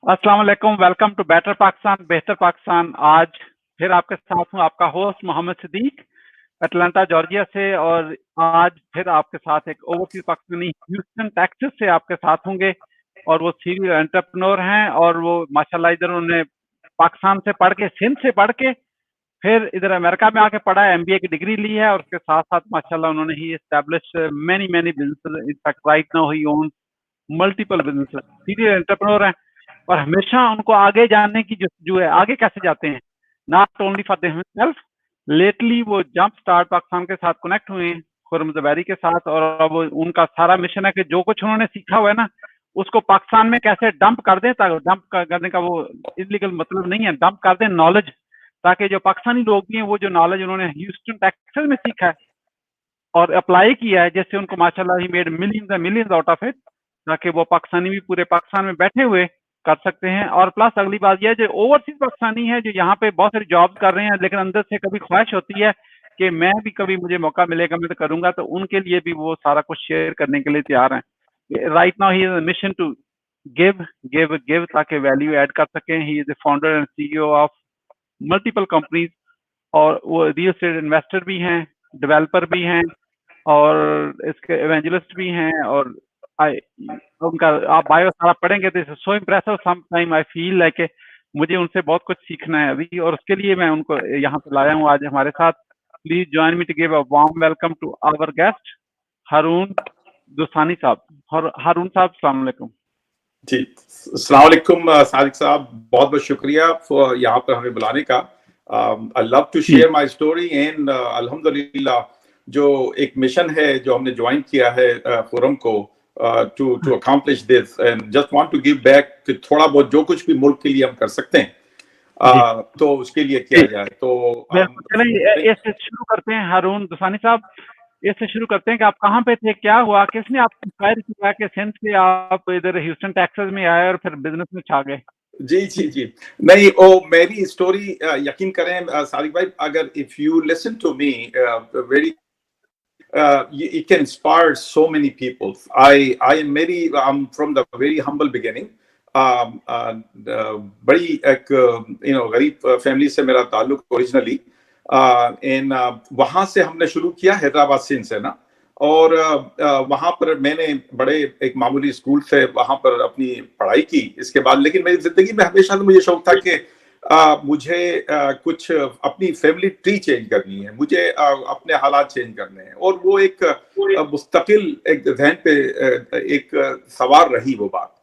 अस्सलाम वालेकुम, welcome to better Pakistan, बेहतर पाकिस्तान। आज फिर आपके साथ हूँ, आपका host Mohammad Siddiq, Atlanta Georgia से। और आज फिर आपके साथ एक ओवरसीज पाकिस्तानी ह्यूस्टन टेक्सास से आपके साथ होंगे। और वो सीरियल एंटरप्रेन्योर हैं और वो माशाल्लाह इधर उन्होंने पाकिस्तान से पढ़ के, सिंध से पढ़ के फिर इधर अमेरिका में आके पढ़ा है, एमबीए की डिग्री ली है। और उसके साथ साथ माशाल्लाह उन्होंने he establish many many businesses. In fact right now he owns multiple businesses, serial entrepreneur हैं। और हमेशा उनको आगे जाने की जो है, आगे कैसे जाते हैं, not only for themselves. Lately वो जंप स्टार्ट पाकिस्तान के साथ कनेक्ट हुए हैं, खुर्रम ज़ुबैरी के साथ। और अब उनका सारा मिशन है कि जो कुछ उन्होंने सीखा हुआ है ना, उसको पाकिस्तान में कैसे डंप कर दें। ताकि डंप करने का वो इलीगल मतलब नहीं है, डंप कर दें नॉलेज, ताकि जो पाकिस्तानी लोग भी हैं वो जो नॉलेज उन्होंने ह्यूस्टन टेक्सास में सीखा है और अप्लाई किया है, जैसे उनको माशाल्लाह he made millions and millions out of it, ताकि वो पाकिस्तानी भी पूरे पाकिस्तान में बैठे हुए कर सकते हैं। और प्लस अगली बात यह है, जो ओवरसीज पाकिस्तानी है जो यहाँ पे बहुत सारी जॉब कर रहे हैं, लेकिन अंदर से कभी ख्वाहिश होती है कि मैं भी कभी मुझे मौका मिलेगा मैं तो करूंगा, तो उनके लिए भी वो सारा कुछ शेयर करने के लिए तैयार हैं। Right now he is mission to give give give, ताकि वैल्यू ऐड कर सकें। He is a founder and CEO of multiple companies, और वो रियल एस्टेट इन्वेस्टर भी हैं, डेवलपर भी हैं, और इसके एवेंजलिस्ट भी हैं। और उनका आप बायो सारा पढ़ेंगे तो so impressive, some time I feel like मुझे उनसे बहुत कुछ सीखना है अभी, और उसके लिए मैं उनको यहाँ पे लाया हूँ आज हमारे साथ। Please join me to give a warm welcome to our guest Haroon Dusani साहब। हारून साहब, अस्सलाम वालेकुम। जी, अस्सलाम वालेकुम सादिक साहब, बहुत बहुत शुक्रिया फॉर यहाँ पर हमें बुलाने का। I love to share my story and अल्हम्दुलिल्लाह जो एक मिशन है जो हमने ज्वाइन किया है फोरम को to accomplish this and just want to give back कि थोड़ा बहुत जो कुछ भी मुल्क के लिए हम कर सकते हैं तो उसके लिए किया जाए। तो चलिए इससे शुरू करते हैं। हारून दुसानी साहब, इससे शुरू करते हैं कि आप कहाँ पे थे, क्या हुआ, किसने आपको इंस्पायर किया कि सिंध से आप इधर ह्यूस्टन टेक्सास में आए और फिर बिजनेस में छा गए? जी जी जी, नहीं ओ मेरी स्टोरी यकीन करें सादिक भाई, अगर if you listen to me very it can inspire so many people. I'm from the very humble beginning. बड़ी एक गरीब फैमिली से मेरा ताल्लुक ओरिजिनली, वहां से हमने शुरू किया हैदराबाद सिंध से ना। और वहां पर मैंने बड़े एक मामूली स्कूल से वहां पर अपनी पढ़ाई की। इसके बाद लेकिन मेरी जिंदगी में हमेशा से मुझे शौक था कि मुझे कुछ अपनी फैमिली ट्री चेंज करनी है, मुझे अपने हालात चेंज करने हैं। और वो एक मुस्तकिल एक जहन पे एक सवार रही वो बात,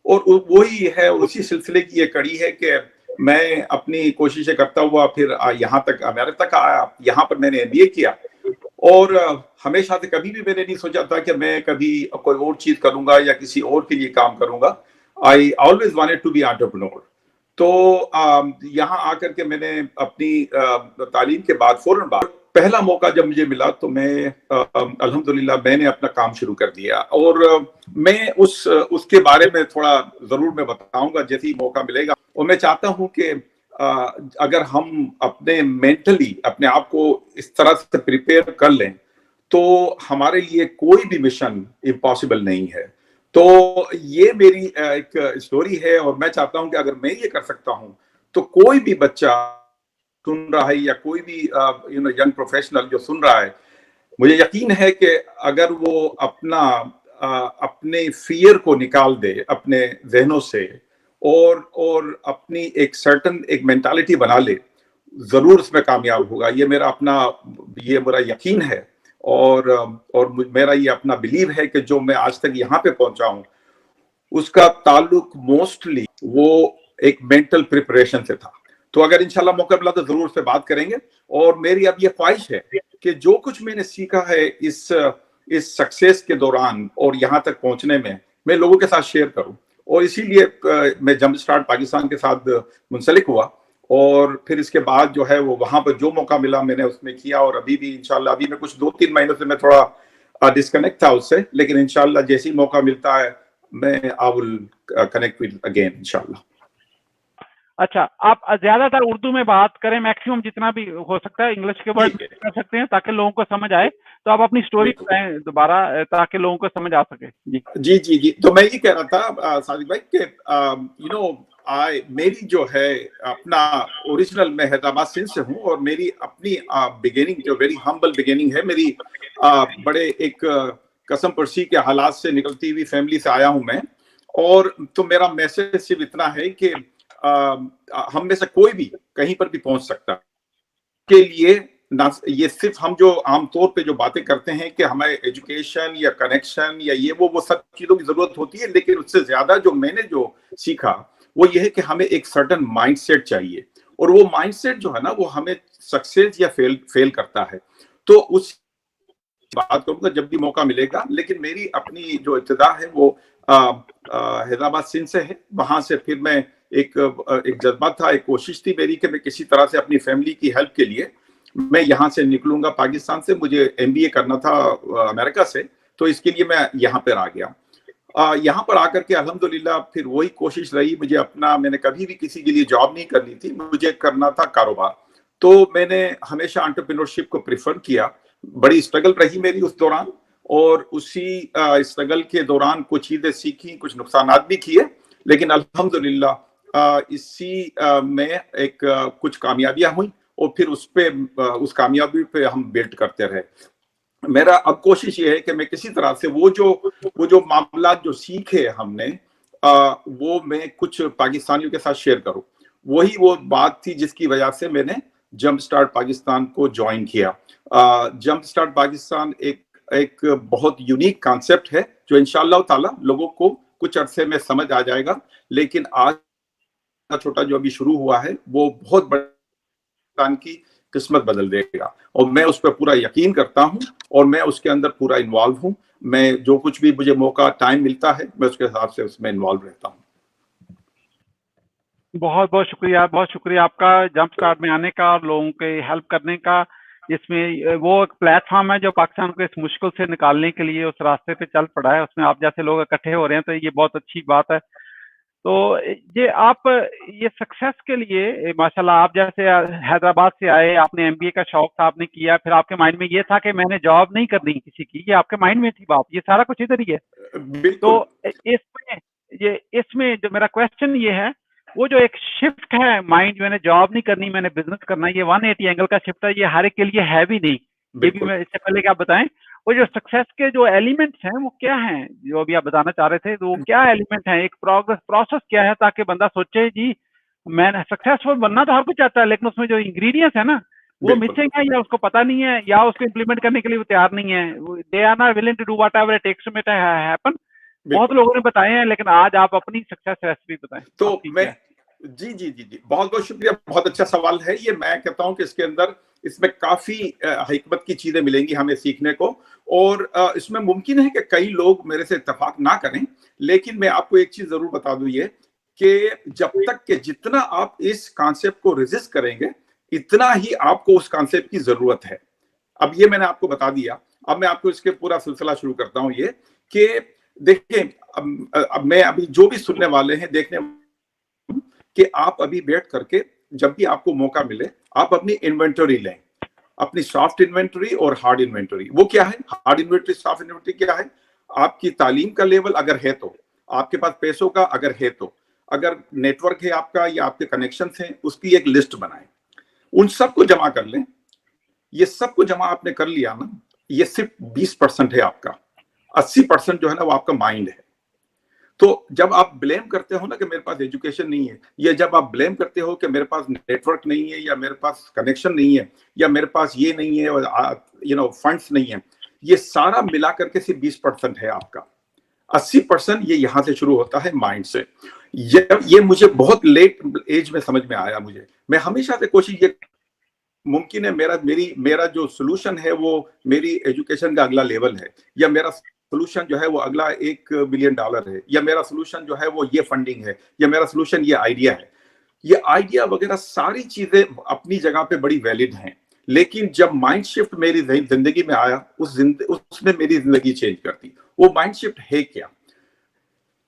और वही है, उसी सिलसिले की ये कड़ी है कि मैं अपनी कोशिशें करता हुआ फिर यहाँ तक अमेरिका तक आया। यहाँ पर मैंने एमबीए किया, और हमेशा से कभी भी मैंने नहीं सोचा था कि मैं कभी कोई और चीज करूंगा या किसी और के लिए काम करूंगा। I always wanted to be entrepreneur. तो यहाँ आकर के मैंने अपनी तालीम के बाद फौरन बाद पहला मौका जब मुझे मिला तो मैं अल्हम्दुलिल्लाह मैंने अपना काम शुरू कर दिया। और मैं उसके बारे में थोड़ा जरूर मैं बताऊंगा जैसे ही मौका मिलेगा। और मैं चाहता हूं कि अगर हम अपने मेंटली अपने आप को इस तरह से प्रिपेयर कर लें तो हमारे लिए कोई भी मिशन इम्पॉसिबल नहीं है। तो ये मेरी एक स्टोरी है, और मैं चाहता हूं कि अगर मैं ये कर सकता हूं तो कोई भी बच्चा सुन रहा है या कोई भी यंग प्रोफेशनल जो सुन रहा है, मुझे यकीन है कि अगर वो अपने फियर को निकाल दे अपने जहनों से और अपनी एक सर्टन एक मेंटालिटी बना ले, जरूर उसमें कामयाब होगा। ये मेरा यकीन है, और मेरा ये अपना बिलीव है कि जो मैं आज तक यहाँ पे पहुंचा हूँ उसका ताल्लुक मोस्टली वो एक मेंटल प्रिपरेशन से था। तो अगर इंशाल्लाह मौका मिला तो जरूर से बात करेंगे। और मेरी अब ये ख्वाहिश है कि जो कुछ मैंने सीखा है इस सक्सेस के दौरान और यहाँ तक पहुंचने में, मैं लोगों के साथ शेयर करूं। और इसीलिए मैं जंप स्टार्ट पाकिस्तान के साथ मुंसलिक हुआ, और फिर इसके बाद जो है वो वहां पर जो मौका मिला मैंने उसमें किया। और अभी भी इंशाल्लाह, अभी मैं कुछ 2-3 महीनों से मैं थोड़ा डिस्कनेक्ट था उससे, लेकिन इंशाल्लाह जैसे ही मौका मिलता है मैं I will connect with again इंशाल्लाह। अच्छा, आप ज्यादातर उर्दू में बात करें, मैक्सिमम जितना भी हो सकता है इंग्लिश के वर्ड कर सकते हैं ताकि लोगों को समझ आए। तो आप अपनी स्टोरी बताएं दोबारा ताकि लोगों को समझ आ सके। जी जी जी जी, तो मैं ये कह रहा था सादिक भाई कि मेरी जो है अपना ओरिजिनल, मैं हैदराबाद सिंध से हूँ और मेरी अपनी बिगिनिंग जो वेरी हम्बल बिगिनिंग है मेरी, बड़े एक कसम परसी के हालात से निकलती हुई फैमिली से आया हूँ मैं। और तो मेरा मैसेज सिर्फ इतना है कि हम में से कोई भी कहीं पर भी पहुंच सकता है। के लिए ना, ये सिर्फ हम जो आमतौर पे जो बातें करते हैं कि हमें एजुकेशन या कनेक्शन या ये वो सब चीजों की जरूरत होती है, लेकिन उससे ज्यादा जो मैंने जो सीखा वो ये है कि हमें एक सर्टन माइंडसेट चाहिए, और वो माइंडसेट जो है ना वो हमें सक्सेस या फेल करता है। तो उस बात करूंगा जब भी मौका मिलेगा, लेकिन मेरी अपनी जो इब्तिदा है वो हैदराबाद सिंध से है। वहां से फिर मैं एक जज्बा था, एक कोशिश थी मेरी कि मैं किसी तरह से अपनी फैमिली की हेल्प के लिए मैं यहाँ से निकलूंगा पाकिस्तान से। मुझे एमबीए करना था अमेरिका से, तो इसके लिए मैं यहाँ पर आ गया। यहाँ पर आकर के अल्हम्दुलिल्लाह फिर वही कोशिश रही मुझे अपना, मैंने कभी भी किसी के लिए जॉब नहीं करनी थी, मुझे करना था कारोबार। तो मैंने हमेशा एंटरप्रेन्योरशिप को प्रेफर किया। बड़ी स्ट्रगल रही मेरी उस दौरान, और उसी स्ट्रगल के दौरान कुछ चीजें सीखी, कुछ नुकसान भी किए, लेकिन अल्हम्दुलिल्लाह इसी में एक कुछ कामयाबियां हुई, और फिर उस कामयाबी पे हम बिल्ड करते रहे। मेरा अब कोशिश ये है कि मैं किसी तरह से वो जो मामला जो सीखे हमने वो मैं कुछ पाकिस्तानियों के साथ शेयर करूं। वही वो बात थी जिसकी वजह से मैंने जंप स्टार्ट पाकिस्तान को ज्वाइन किया। जंप स्टार्ट पाकिस्तान एक बहुत यूनिक कॉन्सेप्ट है जो इंशाअल्लाह ताला लोगों को कुछ अरसे में समझ आ जाएगा, लेकिन आज छोटा जो अभी शुरू हुआ है वो बहुत बड़ी की किस्मत बदल देगा, और मैं उस पर पूरा यकीन करता हूं, और मैं उसके अंदर पूरा इन्वॉल्व हूं। मैं जो कुछ भी मुझे मौका टाइम मिलता है मैं उसके हिसाब से उसमें इन्वॉल्व रहता हूं। बहुत बहुत शुक्रिया आपका जंप स्टार्ट में आने का और लोगों के हेल्प करने का। इसमें वो एक प्लेटफॉर्म है जो पाकिस्तान को इस मुश्किल से निकालने के लिए उस रास्ते पे चल पड़ा है, उसमें आप जैसे लोग इकट्ठे हो रहे हैं, तो ये बहुत अच्छी बात है। तो ये आप ये सक्सेस के लिए माशाल्लाह, आप जैसे हैदराबाद से आए, आपने एमबीए का शौक था, आपने किया, फिर आपके माइंड में ये था कि मैंने जॉब नहीं करनी किसी की, ये आपके माइंड में थी बात, ये सारा कुछ इधर ही है। तो इसमें जो मेरा क्वेश्चन ये है, वो जो एक शिफ्ट है माइंड, मैंने जॉब नहीं करनी मैंने बिजनेस करना, ये 180 एंगल का शिफ्ट है, ये हर एक के लिए है भी नहीं। ये भी मैं इससे पहले क्या बताएं, वो जो सक्सेस के जो एलिमेंट्स हैं वो क्या हैं, जो अभी आप बताना चाह रहे थे, तो वो क्या एलिमेंट हैं, एक प्रोसेस क्या है, ताकि बंदा सोचे जी मैंने सक्सेसफुल बनना तो हर कोई चाहता है, लेकिन उसमें जो इंग्रेडिएंट्स है ना वो मिसिंग है, या उसको पता नहीं है, या उसको इम्प्लीमेंट करने के लिए वो तैयार नहीं है। They are not willing to do whatever it takes to make it happen. बहुत लोगों ने बताए हैं, लेकिन आज आप अपनी सक्सेस रेसिपी बताएं। तो मैं जी बहुत बहुत शुक्रिया, बहुत अच्छा सवाल है ये। मैं कहता हूं कि इसके अंदर इसमें काफी हिकमत की चीजें मिलेंगी हमें सीखने को, और इसमें मुमकिन है कि कई लोग मेरे से इत्तेफाक ना करें, लेकिन मैं आपको एक चीज जरूर बता दूं, ये कि जब तक कि जितना आप इस कॉन्सेप्ट को रेजिस्ट करेंगे इतना ही आपको उस कॉन्सेप्ट की जरूरत है। अब ये मैंने आपको बता दिया, अब मैं आपको इसके पूरा सिलसिला शुरू करता हूं। ये कि देखिए, अब मैं अभी जो भी सुनने वाले हैं देखने कि आप अभी बैठ करके जब भी आपको मौका मिले आप अपनी इन्वेंटरी लें, अपनी सॉफ्ट इन्वेंटरी और हार्ड इन्वेंटरी। वो क्या है, हार्ड इन्वेंटरी सॉफ्ट इन्वेंटरी क्या है? आपकी तालीम का लेवल अगर है तो, आपके पास पैसों का अगर है तो, अगर नेटवर्क है आपका या आपके कनेक्शन हैं, उसकी एक लिस्ट बनाएं, उन सबको जमा कर लें। ये सबको जमा आपने कर लिया ना, ये सिर्फ 20% है आपका, 80% जो है ना वो आपका माइंड है। तो जब आप ब्लेम करते हो ना कि मेरे पास एजुकेशन नहीं है, या जब आप ब्लेम करते हो कि मेरे पास नेटवर्क नहीं है, या मेरे पास कनेक्शन नहीं है, या मेरे पास ये नहीं है, और फंड्स नहीं है, ये सारा मिला करके सिर्फ 20% है आपका। 80% ये यहाँ से शुरू होता है, माइंड से। ये मुझे बहुत लेट एज में समझ में आया। मैं हमेशा से कोशिश ये, मुमकिन है मेरा जो सोल्यूशन है वो मेरी एजुकेशन का अगला लेवल है, या मेरा सोल्यूशन जो है वो अगला $1 बिलियन है, या मेरा सोल्यूशन जो है वो ये फंडिंग है, या मेरा सोल्यूशन ये आइडिया है। ये आइडिया वगैरह सारी चीजें अपनी जगह पे बड़ी वैलिड हैं, लेकिन जब माइंड शिफ्ट मेरी जिंदगी में आया, उसने मेरी जिंदगी चेंज कर दी। वो माइंड शिफ्ट है क्या?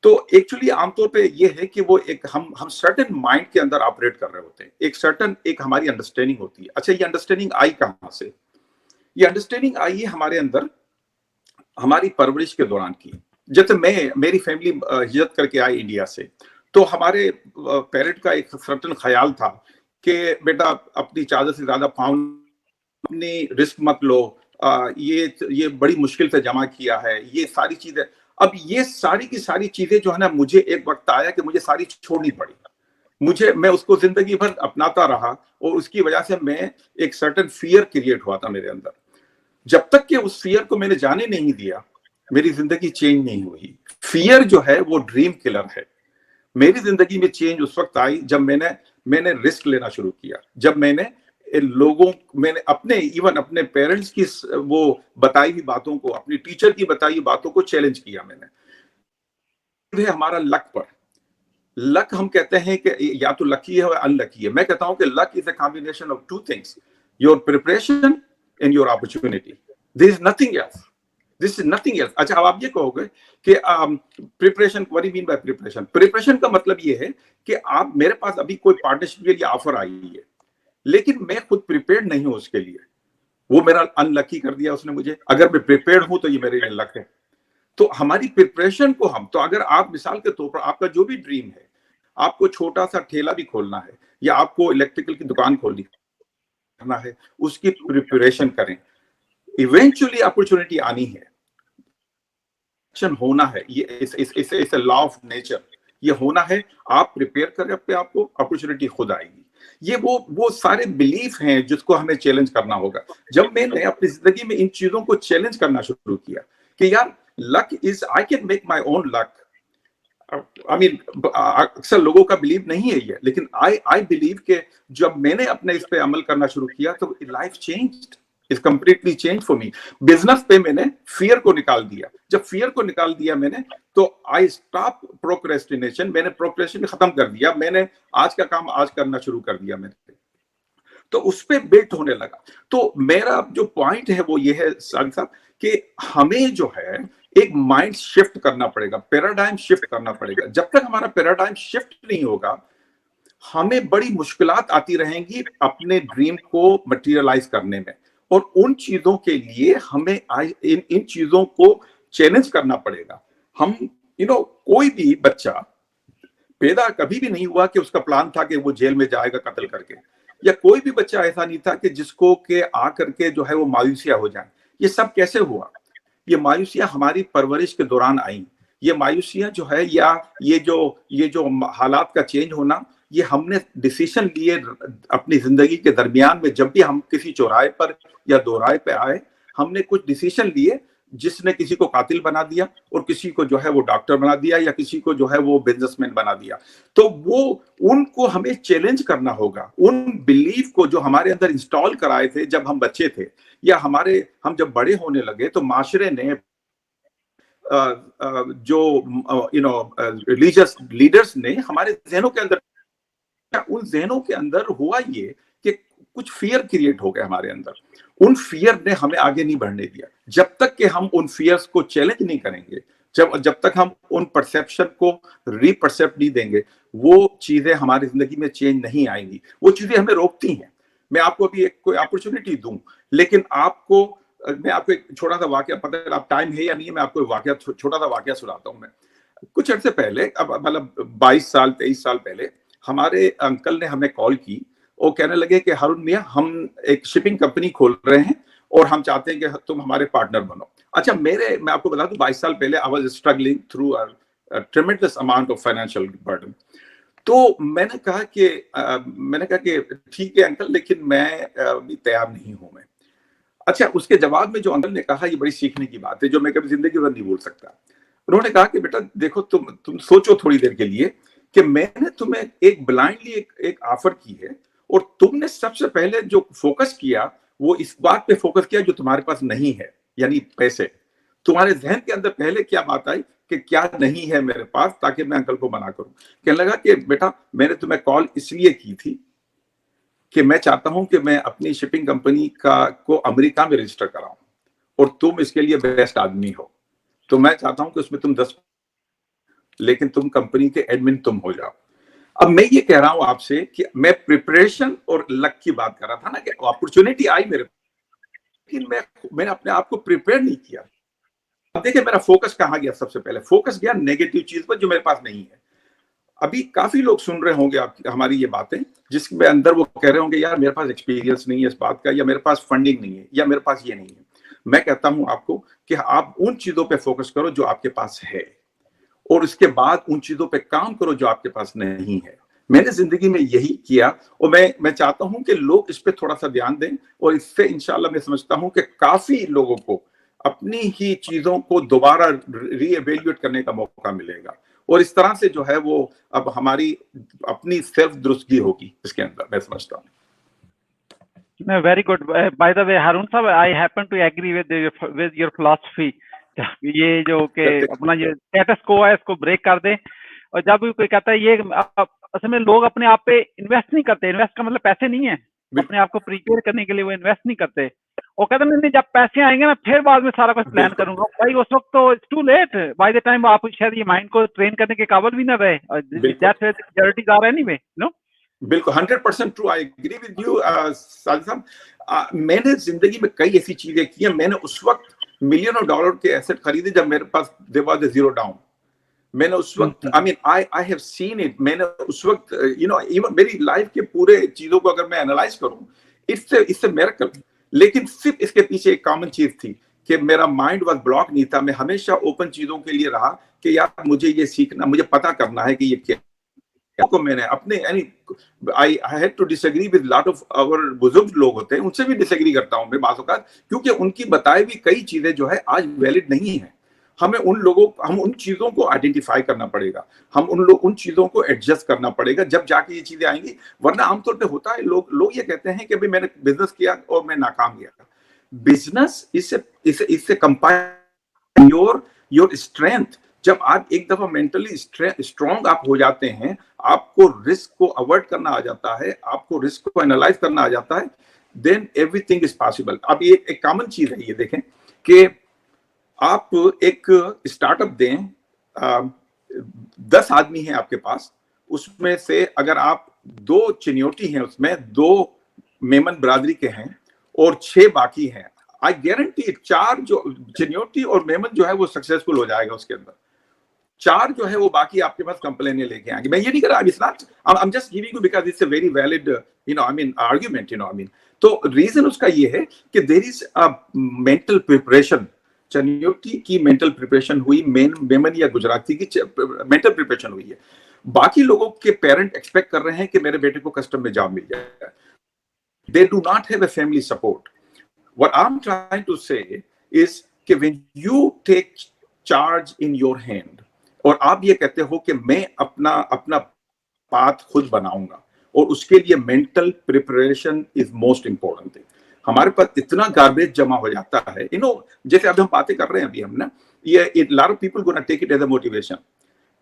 तो एक्चुअली आमतौर पे ये है कि वो एक हम सर्टेन माइंड के अंदर ऑपरेट कर रहे होते हैं, एक हमारी अंडरस्टैंडिंग होती है। अच्छा, ये अंडरस्टैंडिंग आई कहां से? ये अंडरस्टैंडिंग आई है हमारे अंदर हमारी परवरिश के दौरान की। जैसे मेरी फैमिली हिजरत करके आई इंडिया से, تو ہمارے پیرنٹ کا ایک سرٹن خیال تھا کہ بیٹا اپنی چادر سے زیادہ پاؤں، اپنی رسک مت لو، یہ بڑی مشکل سے جمع کیا ہے، یہ ساری چیزیں. اب یہ ساری کی ساری چیزیں جو ہے نا، مجھے ایک وقت آیا کہ مجھے ساری چھوڑنی پڑی. میں اس کو زندگی بھر اپناتا رہا، اور اس کی وجہ سے میں ایک سرٹن فیئر کریٹ ہوا تھا میرے اندر. جب تک کہ اس فیئر کو میں نے جانے نہیں دیا، میری زندگی چینج نہیں ہوئی. فیئر جو ہے وہ ڈریم کلر ہے. میری زندگی میں چینج اس وقت آئی جب میں نے رسک لینا شروع کیا، جب میں نے ایون اپنے پیرنٹس کی وہ بتائی ہوئی باتوں کو، اپنی ٹیچر کی بتائی ہوئی باتوں کو چیلنج کیا. میں نے ہمارا لک پر، لک ہم کہتے ہیں کہ یا تو لکی ہے یا ان لکی ہے. میں کہتا ہوں کہ luck is a combination of two things, your preparation and your opportunity. There is nothing else. This is nothing else. اچھا اب آپ یہ کہو گے کہ preparation, what do you mean by preparation? Preparation کا مطلب یہ ہے کہ آپ، میرے پاس ابھی کوئی پارٹنرشپ کے لیے آفر آئی ہے، لیکن میں خود پریپیئرڈ نہیں ہوں اس کے لیے. وہ میرا ان لکی کر دیا اس نے مجھے. اگر میں پریپیئرڈ ہوں تو یہ میرے لیے لک ہے. تو ہماری پریپریشن کو تو اگر آپ مثال کے طور پر آپ کا جو بھی ڈریم ہے، آپ کو چھوٹا سا ٹھیلا بھی کھولنا ہے یا آپ کو الیکٹریکل کی دکان کھولنی کرنا ہے، اس کی پریپریشن کریں. ایونچولی اپرچونٹی آنی ہے، ہونا ہے. یہ لا آف نیچر، یہ ہونا ہے. آپ پریپیئر کریں اپنے آپ کو، اپرچونٹی خود آئے گی. یہ وہ سارے بلیف ہیں جس کو ہمیں چیلنج کرنا ہوگا. جب میں نے اپنی زندگی میں ان چیزوں کو چیلنج کرنا شروع کیا کہ یار لک از، آئی کین میک مائی اون لک. اکثر لوگوں کا بلیو نہیں ہے یہ، لیکن آئی بلیو کہ جب میں نے اپنے اس پہ عمل کرنا شروع کیا تو life changed. It's completely changed for me. Business پہ میں نے فیئر کو نکال دیا. جب فیئر کو نکال دیا میں نے، تو I stop procrastination. میں نے پروکریسٹینیشن ختم کر دیا. میں نے آج کا کام آج کرنا شروع کر دیا. میں نے تو اس پہ بلٹ ہونے لگا. تو میرا جو پوائنٹ ہے وہ یہ ہے ساجد صاحب کہ ہمیں جو ہے ایک مائنڈ شفٹ کرنا پڑے گا، پیراڈائم شفٹ کرنا پڑے گا. جب تک ہمارا پیراڈائم شفٹ نہیں ہوگا، ہمیں بڑی مشکلات آتی رہیں گی اپنے ڈریم کو مٹیریلائز کرنے میں. اور ان چیزوں کے لیے ہمیں ان چیزوں کو چیلنج کرنا پڑے گا. ہم کوئی بھی بچہ پیدا کبھی بھی نہیں ہوا کہ اس کا پلان تھا کہ وہ جیل میں جائے گا قتل کر کے، یا کوئی بھی بچہ ایسا نہیں تھا کہ جس کو کہ آ کر کے جو ہے وہ مایوسیاں ہو جائیں. یہ سب کیسے ہوا؟ یہ مایوسیاں ہماری پرورش کے دوران آئیں. یہ مایوسیاں جو ہے یا یہ جو حالات کا چینج ہونا، یہ ہم نے ڈیسیشن لیے اپنی زندگی کے درمیان میں. جب بھی ہم کسی چوراہے پر یا دوراہے پہ آئے، ہم نے کچھ ڈیسیشن لیے جس نے کسی کو قاتل بنا دیا، اور کسی کو جو ہے وہ ڈاکٹر بنا دیا، یا کسی کو جو ہے وہ بزنس مین بنا دیا. تو ان کو ہمیں چیلنج کرنا ہوگا. ان بلیف کو جو ہمارے اندر انسٹال کرائے تھے جب ہم بچے تھے، یا ہم جب بڑے ہونے لگے تو معاشرے نے، جو ریلیجس لیڈرز نے ہمارے ذہنوں کے اندر، ان ذہنوں کے اندر ہوا یہ کہ کچھ فیئر کریٹ ہو گیا ہمارے اندر. ان فیئر نے ہمیں آگے نہیں بڑھنے دیا. جب تک کہ ہم ان فیئرز کو چیلنج نہیں کریں گے، جب تک ہم ان پرسیپشن کو ری پرسیپٹ نہیں دیں گے، وہ چیزیں ہماری زندگی میں چینج نہیں آئیں گی. وہ چیزیں ہمیں روکتی ہیں. میں آپ کو ابھی کوئی اپرچونٹی دوں، لیکن میں آپ کو ایک چھوٹا سا واقعہ، پتہ ہے آپ ٹائم ہے یا نہیں ہے، میں آپ کو چھوٹا سا واقعہ سناتا ہوں. میں کچھ عرصے پہلے، مطلب 23 سال پہلے، ہمارے انکل نے ہمیں کال کی اور کہنے لگے کہ ہارون میاں، ہم ایک شپنگ کمپنی کھول رہے ہیں اور ہم چاہتے ہیں کہ تم ہمارے پارٹنر بنو. اچھا، میں آپ کو بتا دوں 22 سال پہلے I was struggling through a tremendous amount of financial burden. تو میں نے کہا کہ ٹھیک ہے انکل، لیکن میں ابھی تیار نہیں ہوں. میں اچھا، اس کے جواب میں جو انکل نے کہا، یہ بڑی سیکھنے کی بات ہے جو میں کبھی زندگی بھر نہیں بھول سکتا. انہوں نے کہا کہ بیٹا دیکھو، تم سوچو تھوڑی دیر کے لیے کہ میں نے تمہیں ایک بلائنڈلی ایک آفر کی ہے، اور تم نے سب سے پہلے جو فوکس کیا وہ اس بات پہ فوکس کیا جو تمہارے پاس نہیں ہے، یعنی پیسے. تمہارے ذہن کے اندر پہلے کیا بات آئی کہ کیا نہیں ہے میرے پاس، تاکہ میں انکل کو منع کروں. کہنے لگا کہ بیٹا، میں نے تمہیں کال اس لیے کی تھی کہ میں چاہتا ہوں کہ میں اپنی شپنگ کمپنی کو امریکہ میں رجسٹر کراؤں، اور تم اس کے لیے بیسٹ آدمی ہو. تو میں چاہتا ہوں کہ اس میں تم 10، لیکن تم کمپنی کے ایڈمن تم ہو جاؤ. اب میں یہ کہہ رہا ہوں آپ سے کہ میں پریپریشن اور لک کی بات کر رہا تھا نا، کہ اپرچونٹی آئی میرے، لیکن میں نے اپنے آپ کو پریپیئر نہیں کیا. اب دیکھیں میرا فوکس کہاں گیا. سب سے پہلے فوکس گیا نیگیٹو چیز پر جو میرے پاس نہیں ہے. अभी काफी लोग सुन रहे होंगे आप हमारी ये बातें, जिसमें अंदर वो कह रहे होंगे यार मेरे पास एक्सपीरियंस नहीं है इस बात का, या मेरे पास फंडिंग नहीं है, या मेरे पास ये नहीं है। मैं कहता हूं आपको कि आप उन चीजों पे फोकस करो जो आपके पास है, और उसके बाद उन चीजों पे काम करो जो आपके पास नहीं है। मैंने जिंदगी में यही किया, और मैं चाहता हूं कि लोग इस पे थोड़ा सा ध्यान दें, और इससे इंशाल्लाह मैं समझता हूं कि काफी लोगों को अपनी ही चीजों को दोबारा रीएवेल्युएट करने का मौका मिलेगा, और इस तरह से जो है वो अब हमारी अपनी सेल्फ दुरुस्तगी होगी इसके अंदर, मैं समझता हूँ। No, very good. By the way, Harun साहब, I happen to agree with your philosophy. ये जो कि अपना ये स्टेटस को है इसको ब्रेक कर दें, और जब भी कोई कहता है ये असल में लोग अपने आप पे इन्वेस्ट नहीं करते, इन्वेस्ट का मतलब पैसे नहीं है, अपने आप को प्रिपेयर करने के लिए वो इन्वेस्ट नहीं करते, वो कहते हैं नहीं जब पैसे आएंगे ना फिर बाद में सारा कुछ प्लान करूंगा। भाई उस वक्त तो it's too late, by the time आप शायद ये माइंड को ट्रेन करने के काबिल भी ना रहे, that's where the majorities are anyway, no. बिल्कुल 100% true, I agree with you Sajid साहब। मैंने जिंदगी में कई ऐसी चीजें की हैं। मैंने उस वक्त मिलियनों डॉलर के एसेट खरीदे जब मेरे पास there was a zero down. मैंने उस वक्त आई हैव सीन इट। मैंने उस वक्त इवन मेरी लाइफ के पूरे चीजों को अगर मैं एनालाइज करूं, इट्स अ मिरेकल। लेकिन सिर्फ इसके पीछे एक कॉमन चीज थी कि मेरा माइंड वाज ब्लॉक नहीं था। मैं हमेशा ओपन चीजों के लिए रहा कि यार मुझे ये सीखना, मुझे पता करना है कि ये क्या को मैंने अपने I had to disagree with lot of our बुजुर्ग लोग होते हैं, उनसे भी डिसएग्री करता हूं मैं बात औकात, क्योंकि उनकी बताई हुई कई चीजें जो है आज वैलिड नहीं है। हम उन चीजों को आइडेंटिफाई करना पड़ेगा, उन चीजों को एडजस्ट करना पड़ेगा, जब जाके ये चीजें आएंगी। वरना आमतौर पे होता है लोग ये कहते हैं कि भाई मैंने बिजनेस किया और मैं नाकाम गया। बिजनेस इससे कंपायर योर स्ट्रेंथ। जब आप एक दफा मेंटली स्ट्रांग आप हो जाते हैं, आपको रिस्क को अवॉइड करना आ जाता है, आपको रिस्क को एनालाइज करना आ जाता है, देन एवरीथिंग इज पॉसिबल। अब ये एक कॉमन चीज है, ये देखें कि आप एक स्टार्टअप दें, 10 आदमी हैं आपके पास, उसमें से अगर आप 2 चिन्योटी हैं, उसमें 2 मेमन बरादरी के हैं और 6 बाकी हैं, आई गारंटी 4 जो चिन्योटी और मेमन जो है वो सक्सेसफुल हो जाएगा। उसके अंदर 4 जो है वो बाकी आपके पास कंप्लेनें लेके आएंगे। मैं ये नहीं कर रहा, I'm just giving you because it's a very valid argument, तो रीजन उसका ये है कि there is a mental preparation। Chinioti की मेंटल प्रिपरेशन हुई, मेमन या गुजराती की मेंटल प्रिपरेशन हुई है। बाकी लोगों के पेरेंट एक्सपेक्ट कर रहे हैं कि मेरे बेटे को कस्टम में जॉब मिल जाए। They do not have a family support. What I'm trying to say is कि when you take charge in your hand और आप ये कहते हो कि मैं अपना पाथ खुद बनाऊंगा, और उसके लिए mental preparation is most important thing. हमारे पास इतना गार्बेज जमा हो जाता है, जैसे अब हम बातें कर रहे हैं अभी हम ना, ये lot of people gonna take it as a motivation,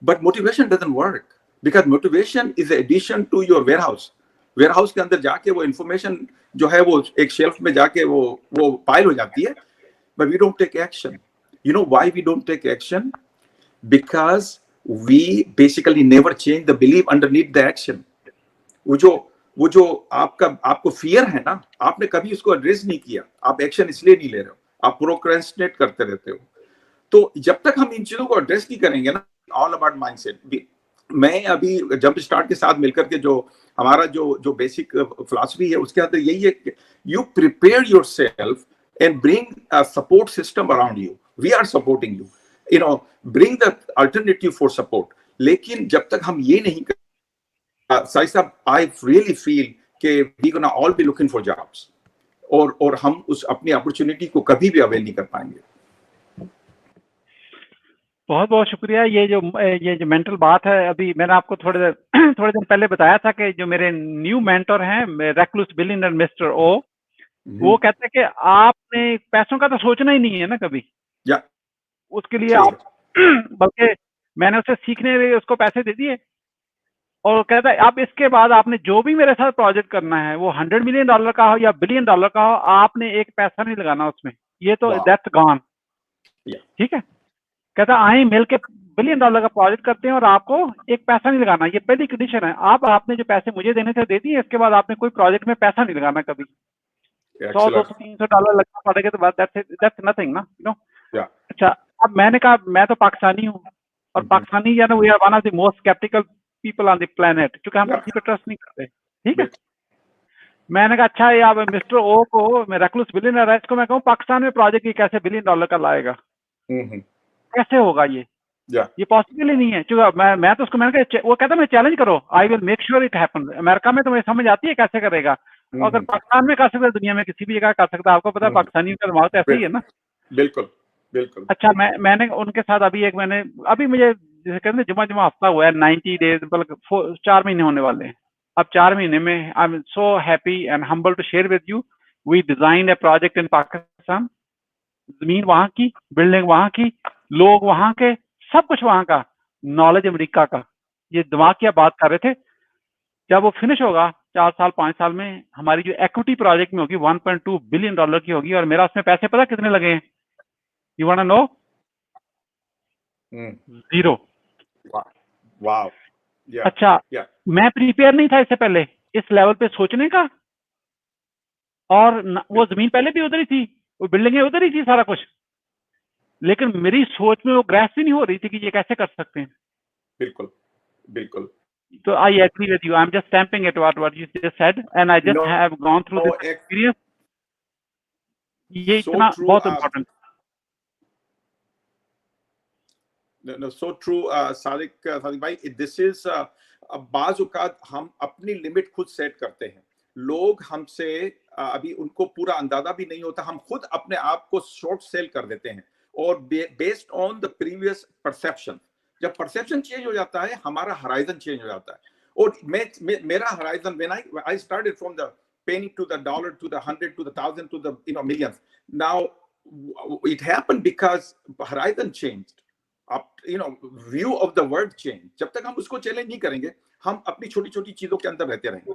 but motivation doesn't work because motivation is addition to your warehouse के अंदर जाके वो इंफॉर्मेशन जो है वो एक शेल्फ में जाके वो पाइल हो जाती है, but we don't take action. You know why we don't take action? Because we basically never change the belief underneath the action. वो जो आपको फियर है ना, आपने कभी उसको एड्रेस नहीं किया, आप एक्शन इसलिए नहीं ले रहे हो, आप प्रोक्रेस्टिनेट करते रहते हो। तो जब तक हम इन चीजों को एड्रेस नहीं करेंगे ना, ऑल अबाउट माइंडसेट। मैं अभी जंप स्टार्ट के साथ मिलकर के जो हमारा जो बेसिक फिलॉसफी है उसके अंदर यही है कि you prepare yourself and bring a support system around you. We are supporting you. Bring the alternative for support. लेकिन जब तक हम ये नहीं कर, साहिब साहब, I really feel कि we gonna all be looking for jobs. और हम उस अपनी अपॉर्चुनिटी को कभी भी अवेल नहीं कर पाएंगे। बहुत बहुत शुक्रिया। ये जो मेंटल बात है, अभी मैंने आपको थोड़े दिन पहले बताया था कि जो मेरे न्यू मेंटर हैं, रेक्लूस बिलियनर मिस्टर ओ, वो कहते हैं कि आपने पैसों का तो सोचना ही नहीं है ना कभी, उसके लिए आप बल्कि मैंने उसे सीखने के लिए उसको पैसे दे दिए, और कहता है अब इसके बाद आपने जो भी मेरे साथ प्रोजेक्ट करना है वो $100 मिलियन का हो या $1 बिलियन का हो, आपने एक पैसा नहीं लगाना उसमें, ये तो दैट्स गॉन। ठीक है, कहता आई मिलके $1 बिलियन का प्रोजेक्ट करते हैं और आपको एक पैसा नहीं लगाना, ये पहली कंडीशन है। आपने जो पैसे मुझे देने थे दे दिए, इसके बाद आपने कोई प्रोजेक्ट में पैसा नहीं लगाना कभी। $100-200-300 लगना पड़ेगा तो दैट्स नथिंग ना, अच्छा, अब मैंने कहा मैं तो पाकिस्तानी हूँ, और Pakistani we are one of the most sceptical people on the planet, क्योंकि हम Yeah. किसी पे ट्रस्ट नहीं करते, ठीक है। बिल्कुल। मैंने कहा अच्छा ये अब मिस्टर ओ को, मैं रेक्लूस बिलियनर है, इसको मैं कहूँ पाकिस्तान में प्रोजेक्ट ये कैसे $1 बिलियन का लाएगा, हम्म। कैसे होगा ये Yeah. ये पॉसिबल ही नहीं है। क्योंकि मैं तो उसको, मैंने कहा वो कहता है मैं चैलेंज करो, I will make sure it happen. America में तुम्हें समझ आती है कैसे करेगा, अगर पाकिस्तान में कर सकता है दुनिया में किसी भी जगह कर सकता है। आपको पता है पाकिस्तानियों का दिमाग तो ऐसा ही है ना। बिल्कुल बिल्कुल। अच्छा मैंने उनके साथ अभी मुझे जैसे कहते हैं जुमा हफ्ता हुआ है, 90 डेज मतलब 4 महीने होने वाले हैं। अब 4 महीने में I am so happy and humble to share with you, we design a project in Pakistan. जमीन वहां की, बिल्डिंग वहां की, लोग वहां के, सब कुछ वहां का, नॉलेज अमेरिका का। ये दिमाग की आप बात कर रहे थे, जब वो फिनिश होगा 4 साल 5 साल में, हमारी जो इक्विटी प्रोजेक्ट में होगी $1.2 बिलियन की होगी, और मेरा उसमें पैसे पता कितने लगे हैं? You want to know? 0। Wow. अच्छा मैं प्रिपेयर नहीं था इससे पहले इस लेवल पे सोचने का, और वो जमीन पहले भी उधर ही थी, वो बिल्डिंगें उधर ही थी, सारा कुछ, लेकिन मेरी सोच में वो ग्रैस्प ही नहीं हो रही थी कि ये कैसे कर सकते हैं। बिल्कुल बिल्कुल। तो I agree with you, I am just stamping it what you just said, and I just have gone through this experience. ये इतना बहुत important. No, so true, Sadiq भाई, this is बाज औकात हम अपनी लिमिट खुद सेट करते हैं। लोग हमसे अभी उनको पूरा अंदाजा भी नहीं होता, हम खुद अपने आप को शॉर्ट सेल कर देते हैं, और based on the previous perception. जब परसेप्शन चेंज हो जाता है, हमारा हराइजन चेंज हो जाता है। और मेरा horizon, when I started from the penny to the dollar to the 100 to the 1,000 to the millions, now it happened because horizon changed, view of the world change. जब तक हम उसको चैलेंज नहीं करेंगे, हम अपनी छोटी छोटी चीजों के अंदर रहते रहेंगे।